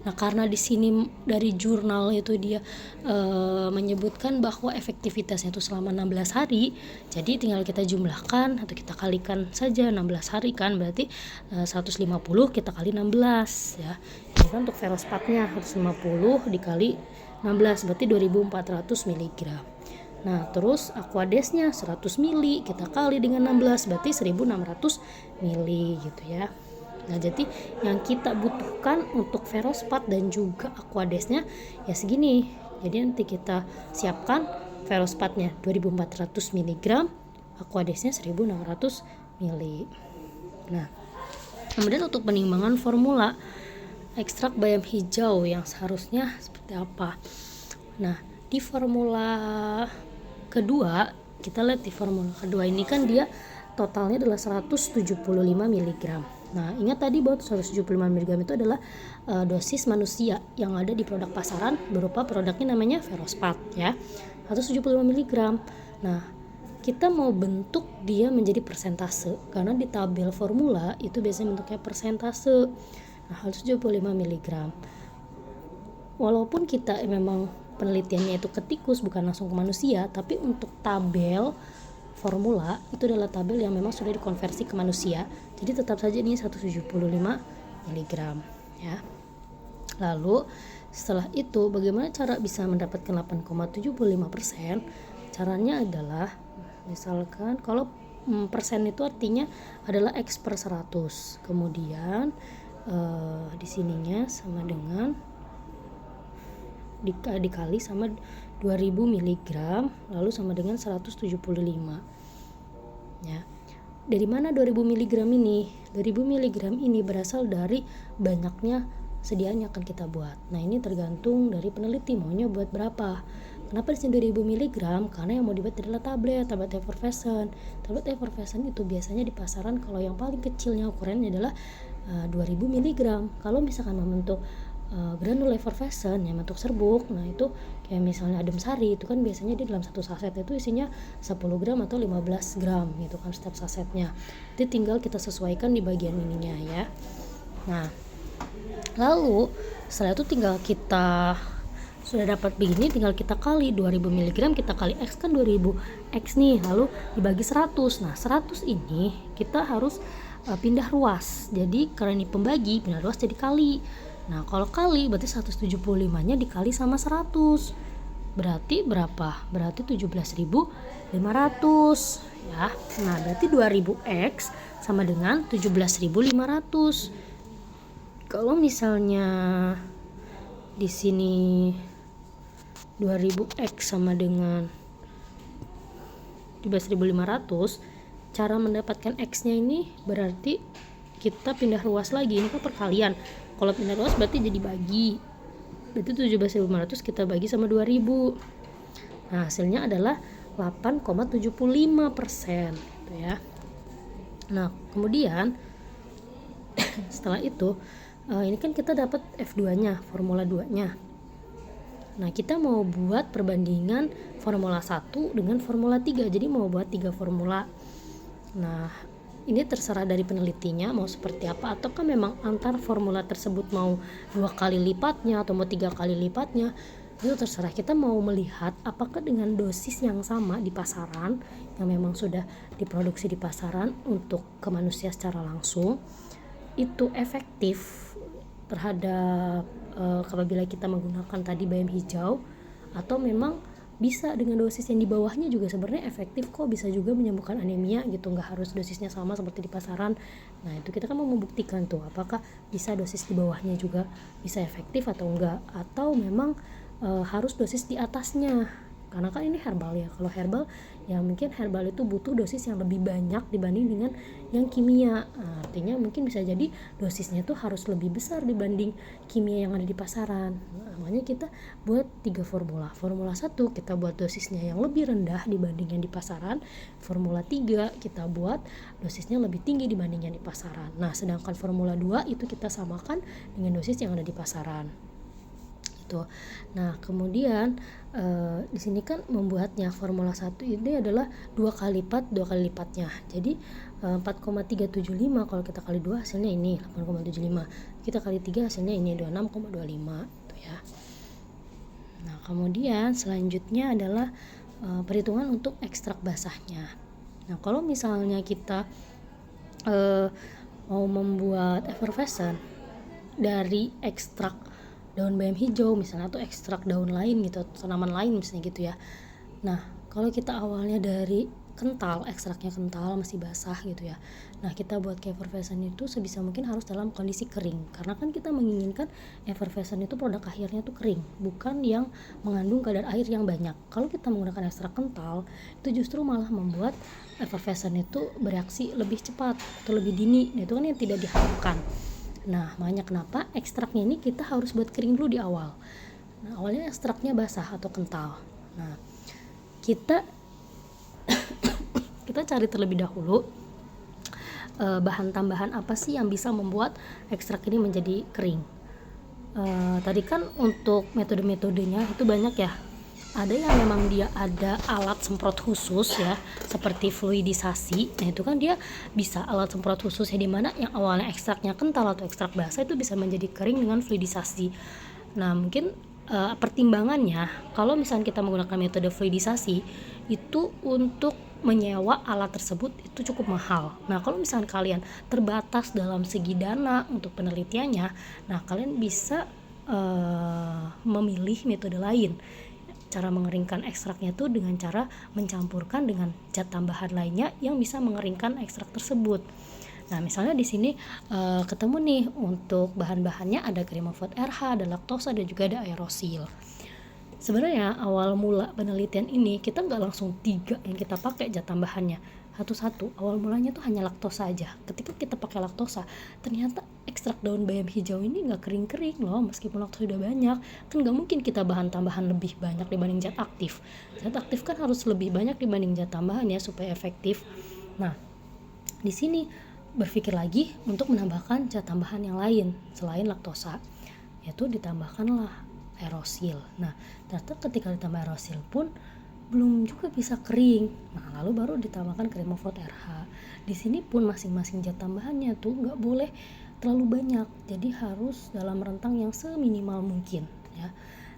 Nah, karena di sini dari jurnal itu dia menyebutkan bahwa efektivitasnya itu selama 16 hari, jadi tinggal kita jumlahkan atau kita kalikan saja 16 hari kan, berarti 150 kita kali 16 ya. Ini kan untuk ferrospatnya 150 dikali 16 berarti 2400 mg. Nah, terus Aquadesnya 100 mili kita kali dengan 16 berarti 1600 mili gitu ya. Nah, jadi yang kita butuhkan untuk ferrospat dan juga Aquadesnya ya segini. Jadi nanti kita siapkan ferrospatnya 2400 mg, Aquadesnya 1600 mili. Nah, kemudian untuk penimbangan formula ekstrak bayam hijau yang seharusnya seperti apa. Nah, di formula kedua, kita lihat di formula kedua ini kan dia totalnya adalah 175 mg. Nah, ingat tadi bahwa 175 mg itu adalah dosis manusia yang ada di produk pasaran berupa produknya namanya ferrospat ya. 175 mg. Nah, kita mau bentuk dia menjadi persentase karena di tabel formula itu biasanya bentuknya persentase. Nah, 175 mg. Walaupun kita memang penelitiannya itu ke tikus bukan langsung ke manusia, tapi untuk tabel formula itu adalah tabel yang memang sudah dikonversi ke manusia. Jadi tetap saja ini 175 mg ya. Lalu setelah itu bagaimana cara bisa mendapatkan 8,75%? Caranya adalah misalkan kalau persen itu artinya adalah X per 100. Kemudian di sininya sama dengan dikali sama 2000 mg lalu sama dengan 175 ya. Dari mana 2000 mg ini? 2000 mg ini berasal dari banyaknya sediaan yang akan kita buat. Nah, ini tergantung dari peneliti maunya buat berapa. Kenapa di sini 2000 mg? Karena yang mau dibuat adalah tablet effervescent. Tablet effervescent itu biasanya di pasaran kalau yang paling kecilnya ukurannya adalah 2000 mg. Kalau misalkan membentuk granul effervescent yang bentuk serbuk, nah itu kayak misalnya adem sari itu kan biasanya di dalam satu saset itu isinya 10 gram atau 15 gram gitu kan setiap sasetnya. Jadi tinggal kita sesuaikan di bagian ininya ya. Nah, lalu setelah itu tinggal kita Sudah dapat begini, tinggal kita kali 2000 mg, kita kali X kan 2000 X nih, lalu dibagi 100. Nah 100 ini kita harus pindah ruas. Jadi karena ini pembagi, pindah ruas jadi kali. Nah kalau kali berarti 175 nya dikali sama 100, berarti berapa? Berarti 17.500 ya. Nah berarti 2000 X sama dengan 17.500. Kalau misalnya di sini 2000 X sama dengan 17.500, cara mendapatkan X nya ini berarti kita pindah ruas lagi. Ini kan perkalian, kalau pindah ruas berarti jadi bagi, berarti 17.500 kita bagi sama 2000. Nah hasilnya adalah 8,75% gitu ya. Nah kemudian setelah itu ini kan kita dapat F2 nya, formula 2 nya. Nah kita mau buat perbandingan formula 1 dengan formula 3, jadi mau buat 3 formula. Nah ini terserah dari penelitinya mau seperti apa, ataukah memang antar formula tersebut mau 2 kali lipatnya atau mau 3 kali lipatnya, itu terserah. Kita mau melihat apakah dengan dosis yang sama di pasaran, yang memang sudah diproduksi di pasaran untuk ke manusia secara langsung, itu efektif terhadap apabila kita menggunakan tadi bayam hijau, atau memang bisa dengan dosis yang di bawahnya juga sebenarnya efektif kok, bisa juga menyembuhkan anemia gitu, nggak harus dosisnya sama seperti di pasaran. Nah itu kita kan mau membuktikan tuh apakah bisa dosis di bawahnya juga bisa efektif atau enggak, atau memang harus dosis di atasnya, karena kan ini herbal ya. Kalau herbal ya mungkin herbal itu butuh dosis yang lebih banyak dibanding dengan yang kimia. Nah, artinya mungkin bisa jadi dosisnya tuh harus lebih besar dibanding kimia yang ada di pasaran. Nah, makanya kita buat 3 formula. Formula 1 kita buat dosisnya yang lebih rendah dibanding yang di pasaran. Formula 3 kita buat dosisnya lebih tinggi dibanding yang di pasaran. Nah sedangkan formula 2 itu kita samakan dengan dosis yang ada di pasaran. Nah kemudian di sini kan membuatnya formula 1 ini adalah 2 kali lipatnya. Jadi 4,375 kalau kita kali 2 hasilnya ini 8,75. Kita kali 3 hasilnya ini 26,25 gitu ya. Nah kemudian selanjutnya adalah perhitungan untuk ekstrak basahnya. Nah kalau misalnya kita mau membuat effervescent dari ekstrak daun bayam hijau misalnya, atau ekstrak daun lain gitu, tanaman lain misalnya gitu ya. Nah kalau kita awalnya dari kental, ekstraknya kental masih basah gitu ya, nah kita buat ke effervescent itu sebisa mungkin harus dalam kondisi kering, karena kan kita menginginkan effervescent itu produk akhirnya tuh kering, bukan yang mengandung kadar air yang banyak. Kalau kita menggunakan ekstrak kental itu justru malah membuat effervescent itu bereaksi lebih cepat atau lebih dini. Nah itu kan yang tidak diharapkan. Nah makanya kenapa ekstraknya ini kita harus buat kering dulu di awal. Nah awalnya ekstraknya basah atau kental. Nah kita cari terlebih dahulu bahan tambahan apa sih yang bisa membuat ekstrak ini menjadi kering. Tadi kan untuk metode-metodenya itu banyak ya. Ada yang memang dia ada alat semprot khusus ya, seperti fluidisasi. Nah itu kan dia bisa alat semprot khusus ya, dimana yang awalnya ekstraknya kental atau ekstrak basah itu bisa menjadi kering dengan fluidisasi. Nah mungkin pertimbangannya kalau misalnya kita menggunakan metode fluidisasi itu untuk menyewa alat tersebut itu cukup mahal. Nah kalau misalnya kalian terbatas dalam segi dana untuk penelitiannya, nah kalian bisa memilih metode lain. Cara mengeringkan ekstraknya itu dengan cara mencampurkan dengan zat tambahan lainnya yang bisa mengeringkan ekstrak tersebut. Nah misalnya di sini ketemu nih untuk bahan-bahannya ada Cremovod RH, ada laktosa, dan juga ada aerosil. Sebenarnya awal mula penelitian ini kita nggak langsung 3 yang kita pakai zat tambahannya satu-satu. Awal mulanya tuh hanya laktosa aja. Ketika kita pakai laktosa, ternyata ekstrak daun bayam hijau ini nggak kering-kering loh, meskipun laktosa udah banyak. Kan nggak mungkin kita bahan tambahan lebih banyak dibanding zat aktif. Zat aktif kan harus lebih banyak dibanding zat tambahan ya supaya efektif. Nah di sini berpikir lagi untuk menambahkan zat tambahan yang lain selain laktosa, yaitu ditambahkanlah aerosil. Nah ternyata ketika ditambah aerosil pun belum juga bisa kering. Nah lalu baru ditambahkan Cremovod RH. Di sini pun masing-masing zat tambahannya tuh nggak boleh terlalu banyak, jadi harus dalam rentang yang seminimal mungkin ya.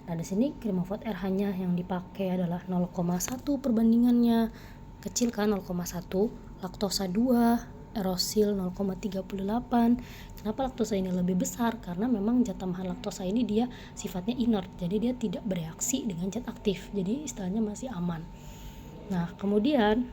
Nah, di sini cream of oat RH-nya yang dipakai adalah 0,1 perbandingannya. Kecil kan 0,1, laktosa 2, erosil 0,38. Kenapa laktosa ini lebih besar? Karena memang zat tambahan laktosa ini dia sifatnya inert, jadi dia tidak bereaksi dengan zat aktif, jadi istilahnya masih aman. Nah, kemudian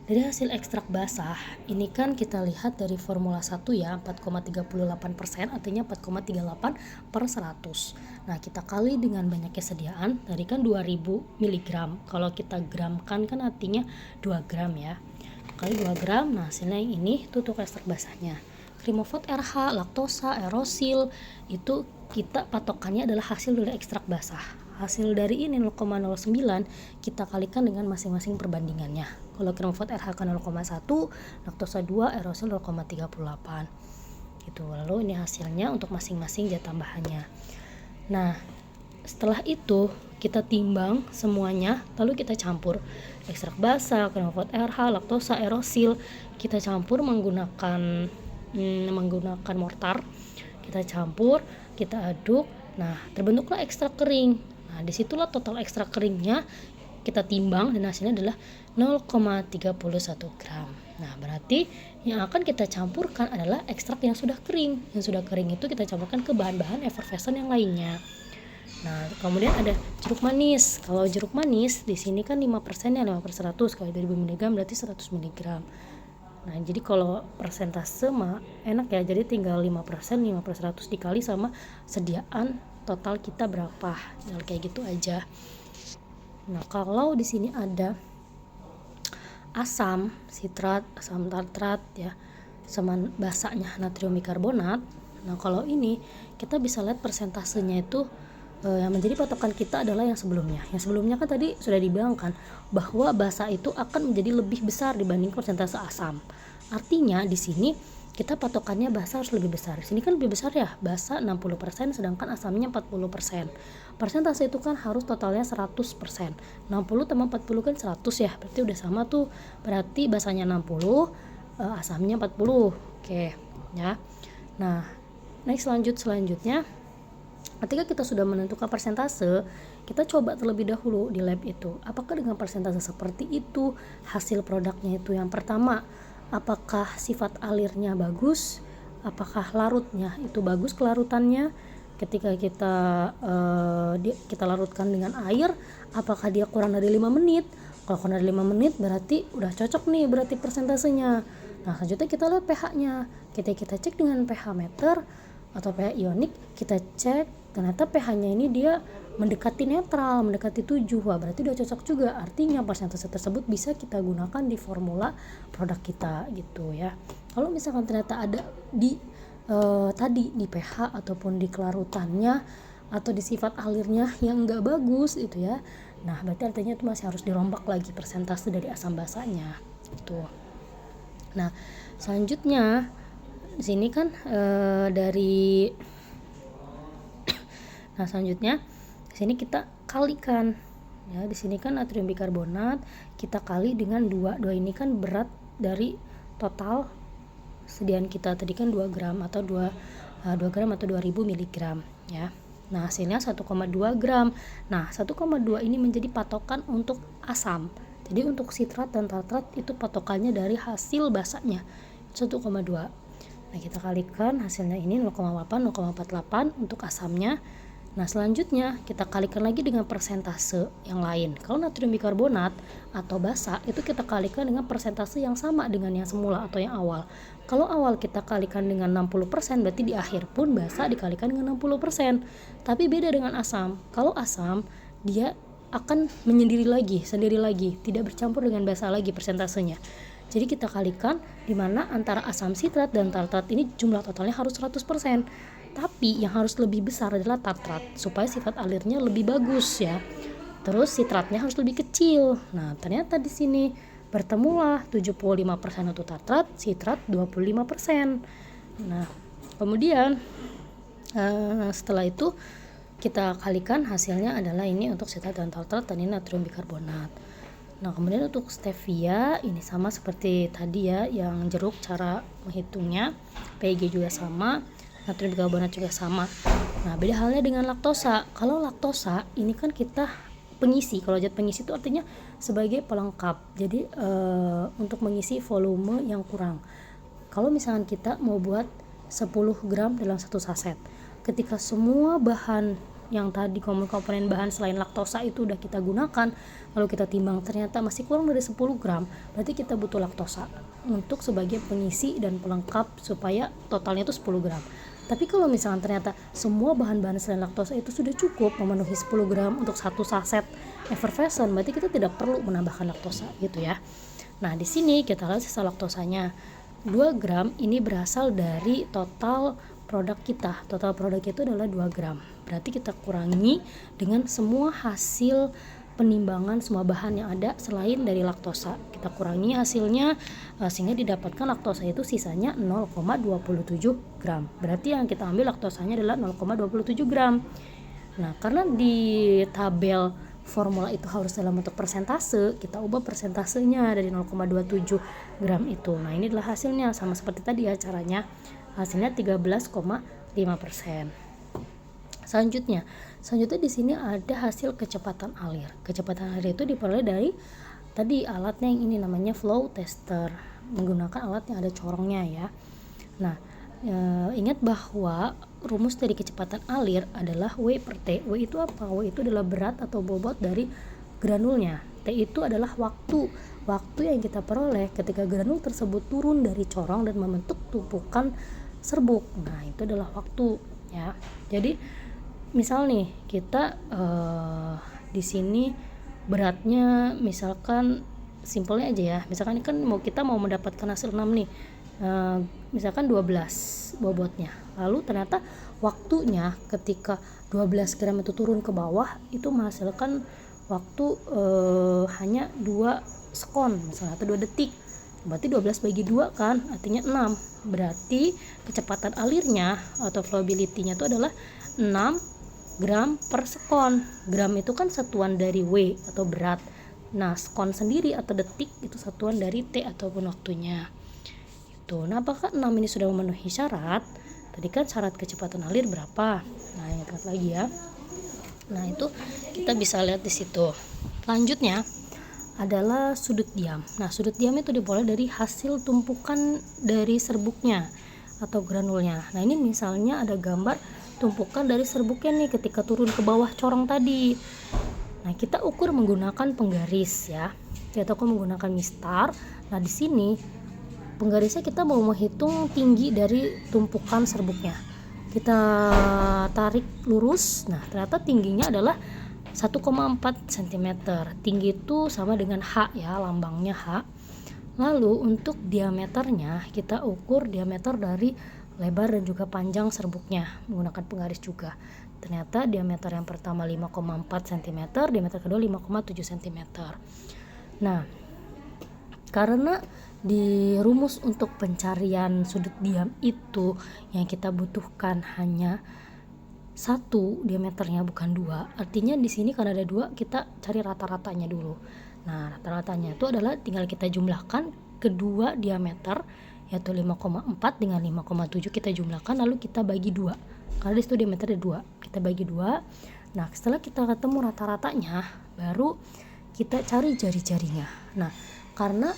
dari hasil ekstrak basah, ini kan kita lihat dari formula 1 ya, 4,38%, artinya 4,38 per 100. Nah, kita kali dengan banyaknya sediaan, tadi kan 2000 mg. Kalau kita gramkan kan artinya 2 gram ya. Kali 2 gram, nah hasilnya yang ini itu untuk ekstrak basahnya. Cream of oat RH, laktosa, erosil, itu kita patokannya adalah hasil dari ekstrak basah. Hasil dari ini 0,09 kita kalikan dengan masing-masing perbandingannya. Kalau cream of oat RH kan 0,1, laktosa 2, erosil 0,38 gitu. Lalu ini hasilnya untuk masing-masing zat tambahannya. Nah, setelah itu kita timbang semuanya, lalu kita campur ekstrak basah, cream of oat RH, laktosa, erosil, kita campur menggunakan mortar. Kita campur, kita aduk. Nah, terbentuklah ekstrak kering. Nah, disitulah total ekstrak keringnya kita timbang dan hasilnya adalah 0,31 gram. Nah, berarti yang akan kita campurkan adalah ekstrak yang sudah kering. Yang sudah kering itu kita campurkan ke bahan-bahan effervescent yang lainnya. Nah, kemudian ada jeruk manis. Kalau jeruk manis di sini kan 5% ya, 5/100. Kalau 2000 mg berarti 100 mg. Nah, jadi kalau persentase mah enak ya. Jadi tinggal 5%, 5/100 dikali sama sediaan total kita berapa. Tinggal kayak gitu aja. Nah, kalau di sini ada asam sitrat, asam tartrat ya, sama basanya natrium bikarbonat. Nah, kalau ini kita bisa lihat persentasenya itu yang menjadi patokan kita adalah yang sebelumnya. Yang sebelumnya kan tadi sudah dibilang kan bahwa basa itu akan menjadi lebih besar dibanding persentase asam. Artinya di sini kita patokannya basa harus lebih besar. Di sini kan lebih besar ya, basa 60% sedangkan asamnya 40%. Persentase itu kan harus totalnya 100%. 60 tambah 40 kan 100 ya. Berarti udah sama tuh. Berarti basanya 60, asamnya 40. Oke, ya. Nah, next selanjutnya ketika kita sudah menentukan persentase, kita coba terlebih dahulu di lab itu. Apakah dengan persentase seperti itu hasil produknya itu yang pertama, apakah sifat alirnya bagus, apakah larutnya itu bagus kelarutannya ketika kita larutkan dengan air, apakah dia kurang dari 5 menit. Kalau kurang dari 5 menit berarti udah cocok nih berarti persentasenya. Nah, selanjutnya kita lihat pH-nya. Kita cek dengan pH meter atau pH ionik, kita cek ternyata pH-nya ini dia mendekati netral, mendekati 7. Wah, berarti udah cocok juga. Artinya persentase tersebut bisa kita gunakan di formula produk kita gitu ya. Kalau misalkan ternyata ada di tadi di pH ataupun di kelarutannya atau di sifat alirnya yang enggak bagus itu ya. Nah, berarti artinya itu masih harus dirombak lagi persentase dari asam basanya gitu. Nah, selanjutnya di sini kan selanjutnya di sini kita kalikan ya. Di sini kan natrium bikarbonat kita kali dengan 2 ini kan berat dari total sediaan kita tadi kan 2 gram atau 2 gram atau 2000 mg ya. Nah, hasilnya 1,2 gram. Nah, 1,2 ini menjadi patokan untuk asam. Jadi untuk sitrat dan tartrat itu patokannya dari hasil basanya 1,2. Nah, kita kalikan hasilnya ini 0,48 untuk asamnya. Nah, selanjutnya kita kalikan lagi dengan persentase yang lain. Kalau natrium bikarbonat atau basa itu kita kalikan dengan persentase yang sama dengan yang semula atau yang awal. Kalau awal kita kalikan dengan 60%, berarti di akhir pun basa dikalikan dengan 60%. Tapi beda dengan asam. Kalau asam dia akan sendiri lagi, tidak bercampur dengan basa lagi persentasenya. Jadi kita kalikan di mana antara asam sitrat dan tartrat ini jumlah totalnya harus 100%. Tapi yang harus lebih besar adalah tartrat supaya sifat alirnya lebih bagus ya. Terus sitratnya harus lebih kecil. Nah, ternyata di sini bertemulah 75% untuk tartrat, sitrat 25%. Nah, kemudian setelah itu kita kalikan hasilnya adalah ini untuk sitrat dan tartrat dan ini natrium bikarbonat. Nah, kemudian untuk stevia ini sama seperti tadi ya, yang jeruk cara menghitungnya, PG juga sama. natrium bikarbonat juga sama. Nah, beda halnya dengan laktosa. Kalau laktosa ini kan kita pengisi. Kalau zat pengisi itu artinya sebagai pelengkap. Jadi untuk mengisi volume yang kurang. Kalau misalkan kita mau buat 10 gram dalam satu saset, ketika semua bahan yang tadi komponen bahan selain laktosa itu udah kita gunakan, lalu kita timbang ternyata masih kurang dari 10 gram, berarti kita butuh laktosa untuk sebagai pengisi dan pelengkap supaya totalnya itu 10 gram. Tapi kalau misalkan ternyata semua bahan-bahan selain laktosa itu sudah cukup memenuhi 10 gram untuk satu saset effervescent, berarti kita tidak perlu menambahkan laktosa gitu ya. Nah, di sini kita lihat sisa laktosanya 2 gram ini berasal dari total produk kita. Total produk itu adalah 2 gram. Berarti kita kurangi dengan semua hasil penimbangan semua bahan yang ada selain dari laktosa. Kita kurangi hasilnya sehingga didapatkan laktosa itu sisanya 0,27 gram. Berarti yang kita ambil laktosanya adalah 0,27 gram. Nah, karena di tabel formula itu harus dalam bentuk persentase, kita ubah persentasenya dari 0,27 gram itu. Nah, ini adalah hasilnya, sama seperti tadi ya caranya. Hasilnya 13,5%. Selanjutnya di sini ada hasil kecepatan alir. Kecepatan alir itu diperoleh dari tadi alatnya yang ini namanya flow tester, menggunakan alat yang ada corongnya ya. Nah, ingat bahwa rumus dari kecepatan alir adalah W per T. W itu apa? W itu adalah berat atau bobot dari granulnya. T itu adalah waktu yang kita peroleh ketika granul tersebut turun dari corong dan membentuk tumpukan serbuk. Nah, itu adalah waktu ya. Jadi misal nih kita di sini beratnya misalkan simpelnya aja ya. Misalkan kan kita mau mendapatkan hasil 6 nih. Misalkan 12 bobotnya, lalu ternyata waktunya ketika 12 gram itu turun ke bawah itu menghasilkan waktu hanya 2 sekon misalnya atau 2 detik, berarti 12 bagi 2 kan artinya 6, berarti kecepatan alirnya atau flowability-nya itu adalah 6 gram per sekon. Gram itu kan satuan dari W atau berat, nah sekon sendiri atau detik itu satuan dari T ataupun waktunya. Nah, apakah 6 ini sudah memenuhi syarat? Tadi kan syarat kecepatan alir berapa? Nah, ingat lagi ya. Nah, itu kita bisa lihat di situ. Selanjutnya adalah sudut diam. Nah, sudut diam itu diperoleh dari hasil tumpukan dari serbuknya atau granulnya. Nah, ini misalnya ada gambar tumpukan dari serbuknya nih ketika turun ke bawah corong tadi. Nah, kita ukur menggunakan penggaris ya. Kita ukur menggunakan mistar. Nah, di sini penggarisnya kita mau menghitung tinggi dari tumpukan serbuknya. Kita tarik lurus. Nah, ternyata tingginya adalah 1,4 cm. Tinggi itu sama dengan H ya, lambangnya H. Lalu untuk diameternya kita ukur diameter dari lebar dan juga panjang serbuknya menggunakan penggaris juga. Ternyata diameter yang pertama 5,4 cm, diameter kedua 5,7 cm. Nah, karena di rumus untuk pencarian sudut diam itu yang kita butuhkan hanya 1 diameternya bukan 2. Artinya di sini karena ada 2 kita cari rata-ratanya dulu. Nah, rata-ratanya itu adalah tinggal kita jumlahkan kedua diameter yaitu 5,4 dengan 5,7 kita jumlahkan lalu kita bagi 2. Karena di situ diameter ada 2. Kita bagi 2. Nah, setelah kita ketemu rata-ratanya baru kita cari jari-jarinya. Nah, karena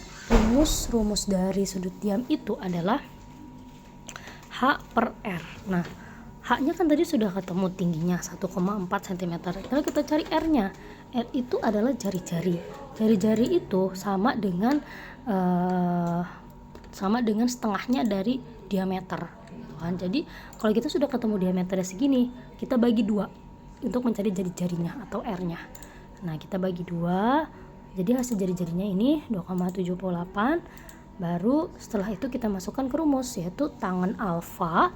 rumus dari sudut diam itu adalah H per R. Nah, H-nya kan tadi sudah ketemu tingginya 1,4 cm. Lalu kita cari R-nya. R itu adalah jari-jari. Jari-jari itu sama dengan setengahnya dari diameter. Jadi kalau kita sudah ketemu diameternya segini, kita bagi 2 untuk mencari jari-jarinya atau R-nya. Nah, kita bagi 2. Jadi hasil jari-jarinya ini 2,78. Baru setelah itu kita masukkan ke rumus yaitu tangan alfa.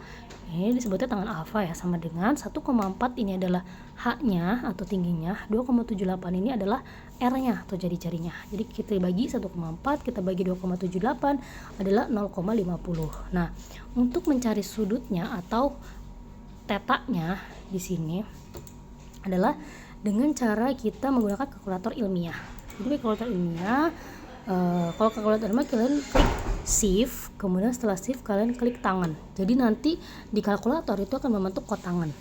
Ini disebutnya tangan alfa ya, sama dengan 1,4 ini adalah H-nya atau tingginya, 2,78 ini adalah R-nya atau jari-jarinya. Jadi kita bagi 1,4, kita bagi 2,78 adalah 0,50. Nah, untuk mencari sudutnya atau tetanya di sini adalah dengan cara kita menggunakan kalkulator ilmiah. Jadi kalkulator ilmiah Kalau kalkulator mah kalian klik shift, kemudian setelah shift kalian klik tangan. Jadi nanti di kalkulator itu akan membentuk kotangan.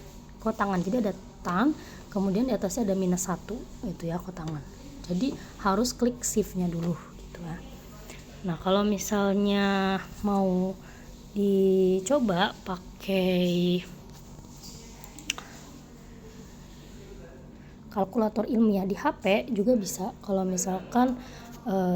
Jadi ada tan, kemudian di atasnya ada -1 itu ya, kotangan. Jadi harus klik shift-nya dulu gitu ya. Nah, kalau misalnya mau dicoba pakai kalkulator ilmiah di HP juga bisa. Kalau misalkan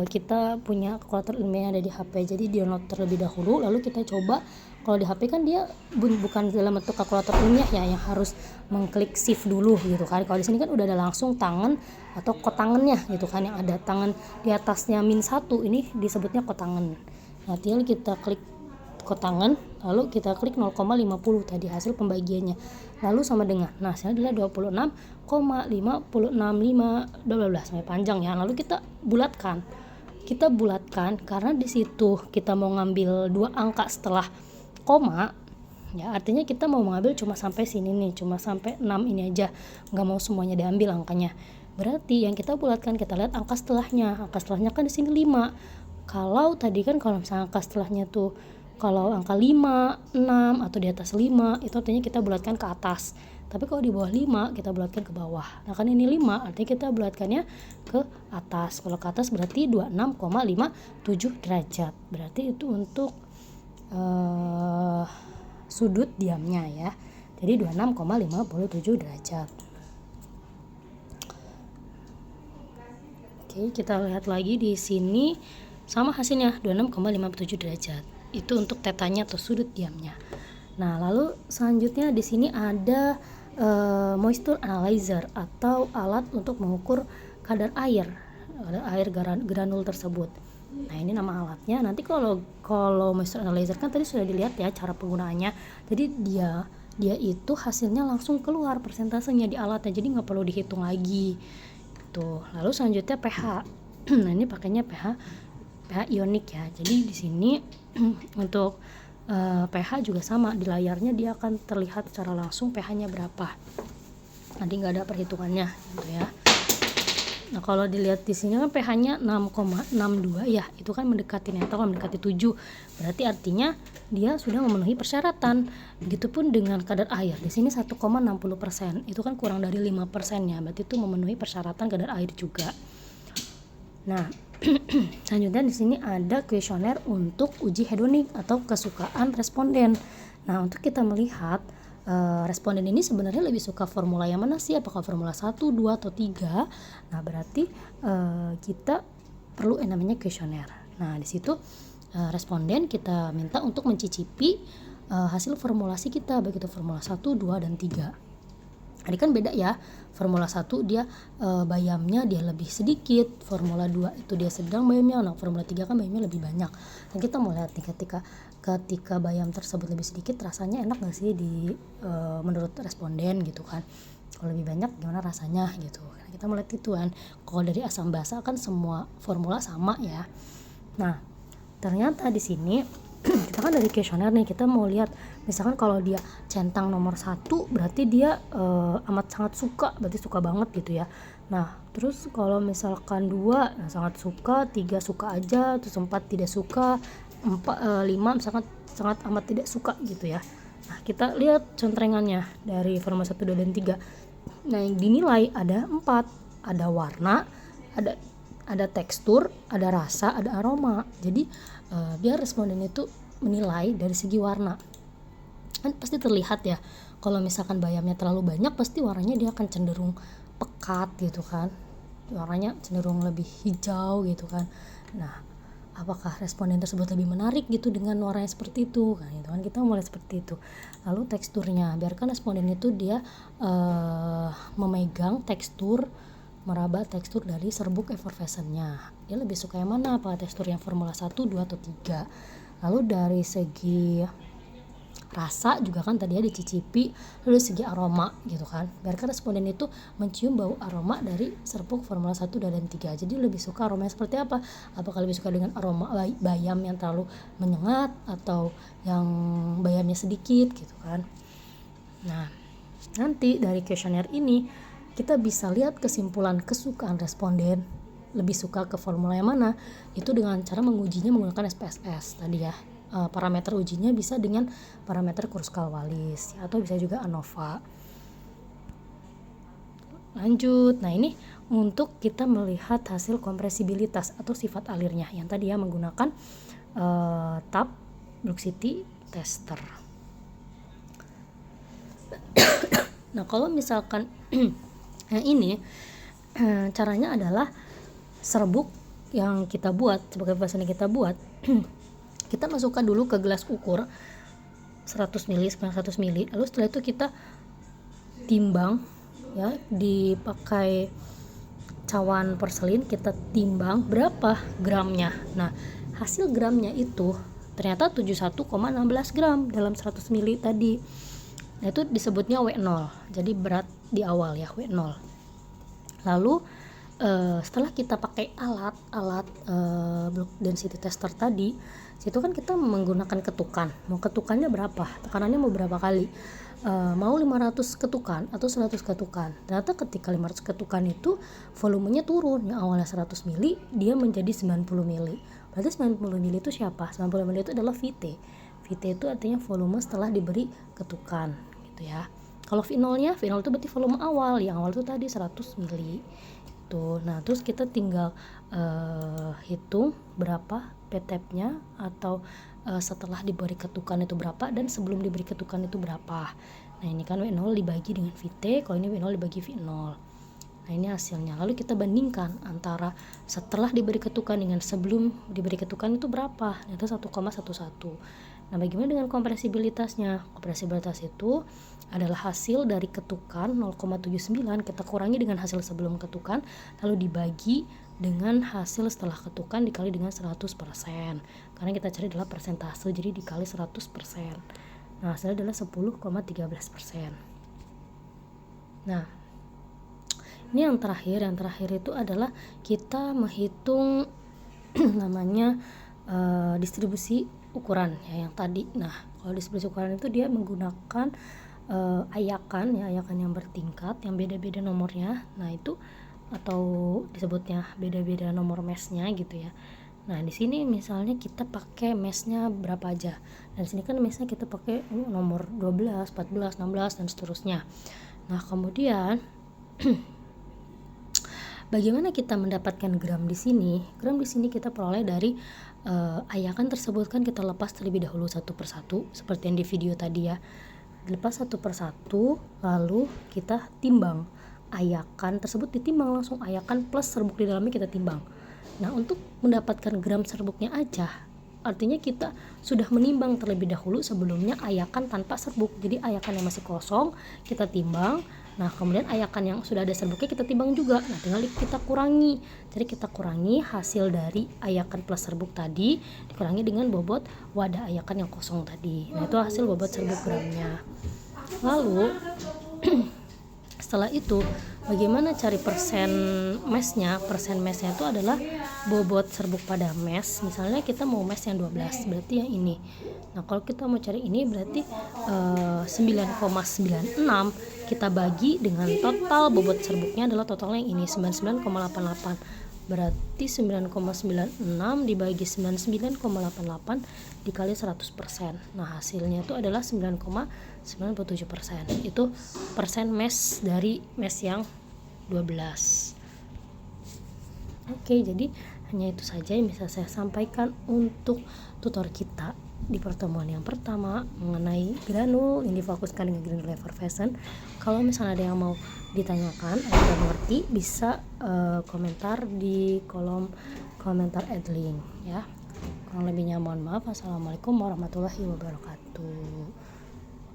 kita punya kalkulator ilmiah yang ada di HP, jadi download terlebih dahulu, lalu kita coba. Kalau di HP kan dia bukan dalam bentuk kalkulator ilmiah ya, yang harus mengklik shift dulu gitu kan. Kalau di sini kan udah ada langsung tangan atau kotangannya gitu kan, yang ada tangan di atasnya -1 ini disebutnya kotangan. Nah, tinggal kita klik kotangan, lalu kita klik 0,50 tadi hasil pembagiannya, lalu sama dengan, nah hasilnya adalah 26,565 sampai panjang ya. Lalu kita bulatkan karena di situ kita mau ngambil 2 angka setelah koma ya, artinya kita mau mengambil cuma sampai sini nih, cuma sampai 6 ini aja, nggak mau semuanya diambil angkanya. Berarti yang kita bulatkan, kita lihat angka setelahnya kan di sini 5. Kalau tadi kan kalau misalnya angka setelahnya tuh kalau angka 5, 6 atau di atas 5 itu artinya kita bulatkan ke atas. Tapi kalau di bawah 5 kita bulatkan ke bawah. Nah, kan ini 5 artinya kita bulatkannya ke atas. Kalau ke atas berarti 26,57 derajat. Berarti itu untuk sudut diamnya ya. Jadi 26,57 derajat. Oke, kita lihat lagi di sini sama hasilnya 26,57 derajat. Itu untuk tetanya atau sudut diamnya. Nah, lalu selanjutnya di sini ada moisture analyzer atau alat untuk mengukur kadar air granul tersebut. Nah, ini nama alatnya. Nanti kalau moisture analyzer kan tadi sudah dilihat ya cara penggunaannya. Jadi dia itu hasilnya langsung keluar persentasenya di alatnya. Jadi nggak perlu dihitung lagi. Tuh. Lalu selanjutnya pH. Nah, ini pakainya pH ionik ya. Jadi di sini untuk pH juga sama, di layarnya dia akan terlihat secara langsung pH-nya berapa. Nanti nggak ada perhitungannya gitu ya. Nah, kalau dilihat di sini kan pH-nya 6,62 ya, itu kan mendekati netral, mendekati 7. Berarti artinya dia sudah memenuhi persyaratan. Begitupun dengan kadar air. Di sini 1,60%. Itu kan kurang dari 5% ya. Berarti itu memenuhi persyaratan kadar air juga. Nah, selanjutnya di sini ada kuesioner untuk uji hedonik atau kesukaan responden. Nah, untuk kita melihat responden ini sebenarnya lebih suka formula yang mana sih? Apakah formula 1, 2, atau 3? Nah, berarti kita perlu yang namanya kuesioner. Nah, di situ responden kita minta untuk mencicipi hasil formulasi kita, baik itu formula 1, 2, dan 3. Ini kan beda ya, formula 1 dia bayamnya dia lebih sedikit, formula 2 itu dia sedang bayamnya, nah formula 3 kan bayamnya lebih banyak. Dan kita mau lihat nih ketika bayam tersebut lebih sedikit rasanya enak gak sih menurut responden gitu kan. Kalau lebih banyak gimana rasanya gitu. Nah, kita mau lihat itu kan. Kalau dari asam basa kan semua formula sama ya. Nah, ternyata di sini kita kan dari kuesioner nih, kita mau lihat misalkan kalau dia centang nomor 1 berarti dia amat sangat suka, berarti suka banget gitu ya. Nah, terus kalau misalkan 2 sangat suka, 3 suka aja, terus 4 tidak suka, 5 misalkan sangat amat tidak suka gitu ya. Nah, kita lihat contrengannya dari formula 1, 2, dan 3. Nah, yang dinilai ada 4, ada warna, ada tekstur, ada rasa, ada aroma. Jadi biar responden itu menilai dari segi warna, kan pasti terlihat ya. Kalau misalkan bayamnya terlalu banyak, pasti warnanya dia akan cenderung pekat gitu kan, warnanya cenderung lebih hijau gitu kan. Nah, apakah responden tersebut lebih menarik gitu dengan warnanya seperti itu kan, gitu kan, kita mulai seperti itu. Lalu teksturnya, biarkan responden itu dia memegang tekstur, meraba tekstur dari serbuk effervescentnya. Dia lebih suka yang mana, apakah tekstur yang formula 1, 2, atau 3. Lalu dari segi rasa juga kan tadi dicicipi, lalu dari segi aroma gitu kan. Biarkan responden itu mencium bau aroma dari serbuk formula 1, 2, dan 3. Jadi lebih suka aromanya seperti apa? Apakah lebih suka dengan aroma bayam yang terlalu menyengat atau yang bayamnya sedikit gitu kan. Nah, nanti dari kuesioner ini kita bisa lihat kesimpulan kesukaan responden lebih suka ke formula yang mana, itu dengan cara mengujinya menggunakan SPSS tadi ya. Parameter ujinya bisa dengan parameter Kruskal-Wallis atau bisa juga ANOVA. Lanjut, nah ini untuk kita melihat hasil kompresibilitas atau sifat alirnya yang tadi ya menggunakan TAP Brooks-City tester. Nah kalau misalkan yang ini caranya adalah serbuk yang kita buat sebagai bahasan yang kita buat kita masukkan dulu ke gelas ukur 100 ml sebanyak 100 ml, lalu setelah itu kita timbang ya, dipakai cawan porselin, kita timbang berapa gramnya. Nah hasil gramnya itu ternyata 71,16 gram dalam 100 ml tadi. Nah itu disebutnya W0, jadi berat di awal ya, W0. Lalu setelah kita pakai alat block density tester tadi, situ kan kita menggunakan ketukan. Mau ketukannya berapa? Tekanannya mau berapa kali? Mau 500 ketukan atau 100 ketukan. Ternyata ketika 500 ketukan itu volumenya turun, yang awalnya 100 ml dia menjadi 90 ml. Berarti 90 ml itu siapa? 90 ml itu adalah VT. VT itu artinya volume setelah diberi ketukan gitu ya. Kalau V0 itu berarti volume awal, yang awal itu tadi 100 ml itu. Nah terus kita tinggal hitung berapa PTEP-nya atau setelah diberi ketukan itu berapa dan sebelum diberi ketukan itu berapa. Nah ini kan W0 dibagi dengan VT, kalau ini W0 dibagi V0. Nah ini hasilnya. Lalu kita bandingkan antara setelah diberi ketukan dengan sebelum diberi ketukan itu berapa. Itu 1,11. Nah bagaimana dengan kompresibilitasnya? Kompresibilitas itu adalah hasil dari ketukan 0,79 kita kurangi dengan hasil sebelum ketukan, lalu dibagi dengan hasil setelah ketukan dikali dengan 100%. Karena kita cari adalah persentase, jadi dikali 100%. Nah hasilnya adalah 10,13%. Nah ini yang terakhir itu adalah kita menghitung namanya distribusi ukuran ya yang tadi. Nah kalau distribusi ukuran itu dia menggunakan ayakan yang bertingkat yang beda-beda nomornya. Nah itu atau disebutnya beda-beda nomor mesnya gitu ya. Nah di sini misalnya kita pakai mesnya berapa aja. Nah di sini kan mesnya kita pakai nomor 12, 14, 16 dan seterusnya. Nah kemudian bagaimana kita mendapatkan gram di sini? Gram di sini kita peroleh dari ayakan tersebut kan kita lepas terlebih dahulu satu persatu seperti yang di video tadi ya. Lepas satu persatu, lalu kita timbang ayakan tersebut, ditimbang langsung ayakan plus serbuk di dalamnya kita timbang. Nah untuk mendapatkan gram serbuknya aja, artinya kita sudah menimbang terlebih dahulu sebelumnya ayakan tanpa serbuk. Jadi ayakan yang masih kosong kita timbang, nah kemudian ayakan yang sudah ada serbuknya kita timbang juga. Nah tinggal kita kurangi, jadi kita kurangi hasil dari ayakan plus serbuk tadi dikurangi dengan bobot wadah ayakan yang kosong tadi. Nah itu hasil bobot serbuk gramnya. Lalu setelah itu bagaimana cari persen mesnya? Persen mesnya itu adalah bobot serbuk pada mes. Misalnya kita mau mes yang 12, berarti yang ini. Nah kalau kita mau cari ini berarti 9,96 kita bagi dengan total bobot serbuknya adalah totalnya yang ini 99,88. Berarti 9,96 dibagi 99,88 dikali 100%. Nah hasilnya itu adalah 9,97%. Itu persen mes dari mes yang 12. Oke, jadi hanya itu saja yang bisa saya sampaikan untuk tutor kita di pertemuan yang pertama mengenai granul yang difokuskan dengan granul effervescent. Kalau misalnya ada yang mau ditanyakan atau tidak mengerti, bisa komentar di kolom komentar @link ya. Kurang lebihnya mohon maaf. Assalamualaikum warahmatullahi wabarakatuh.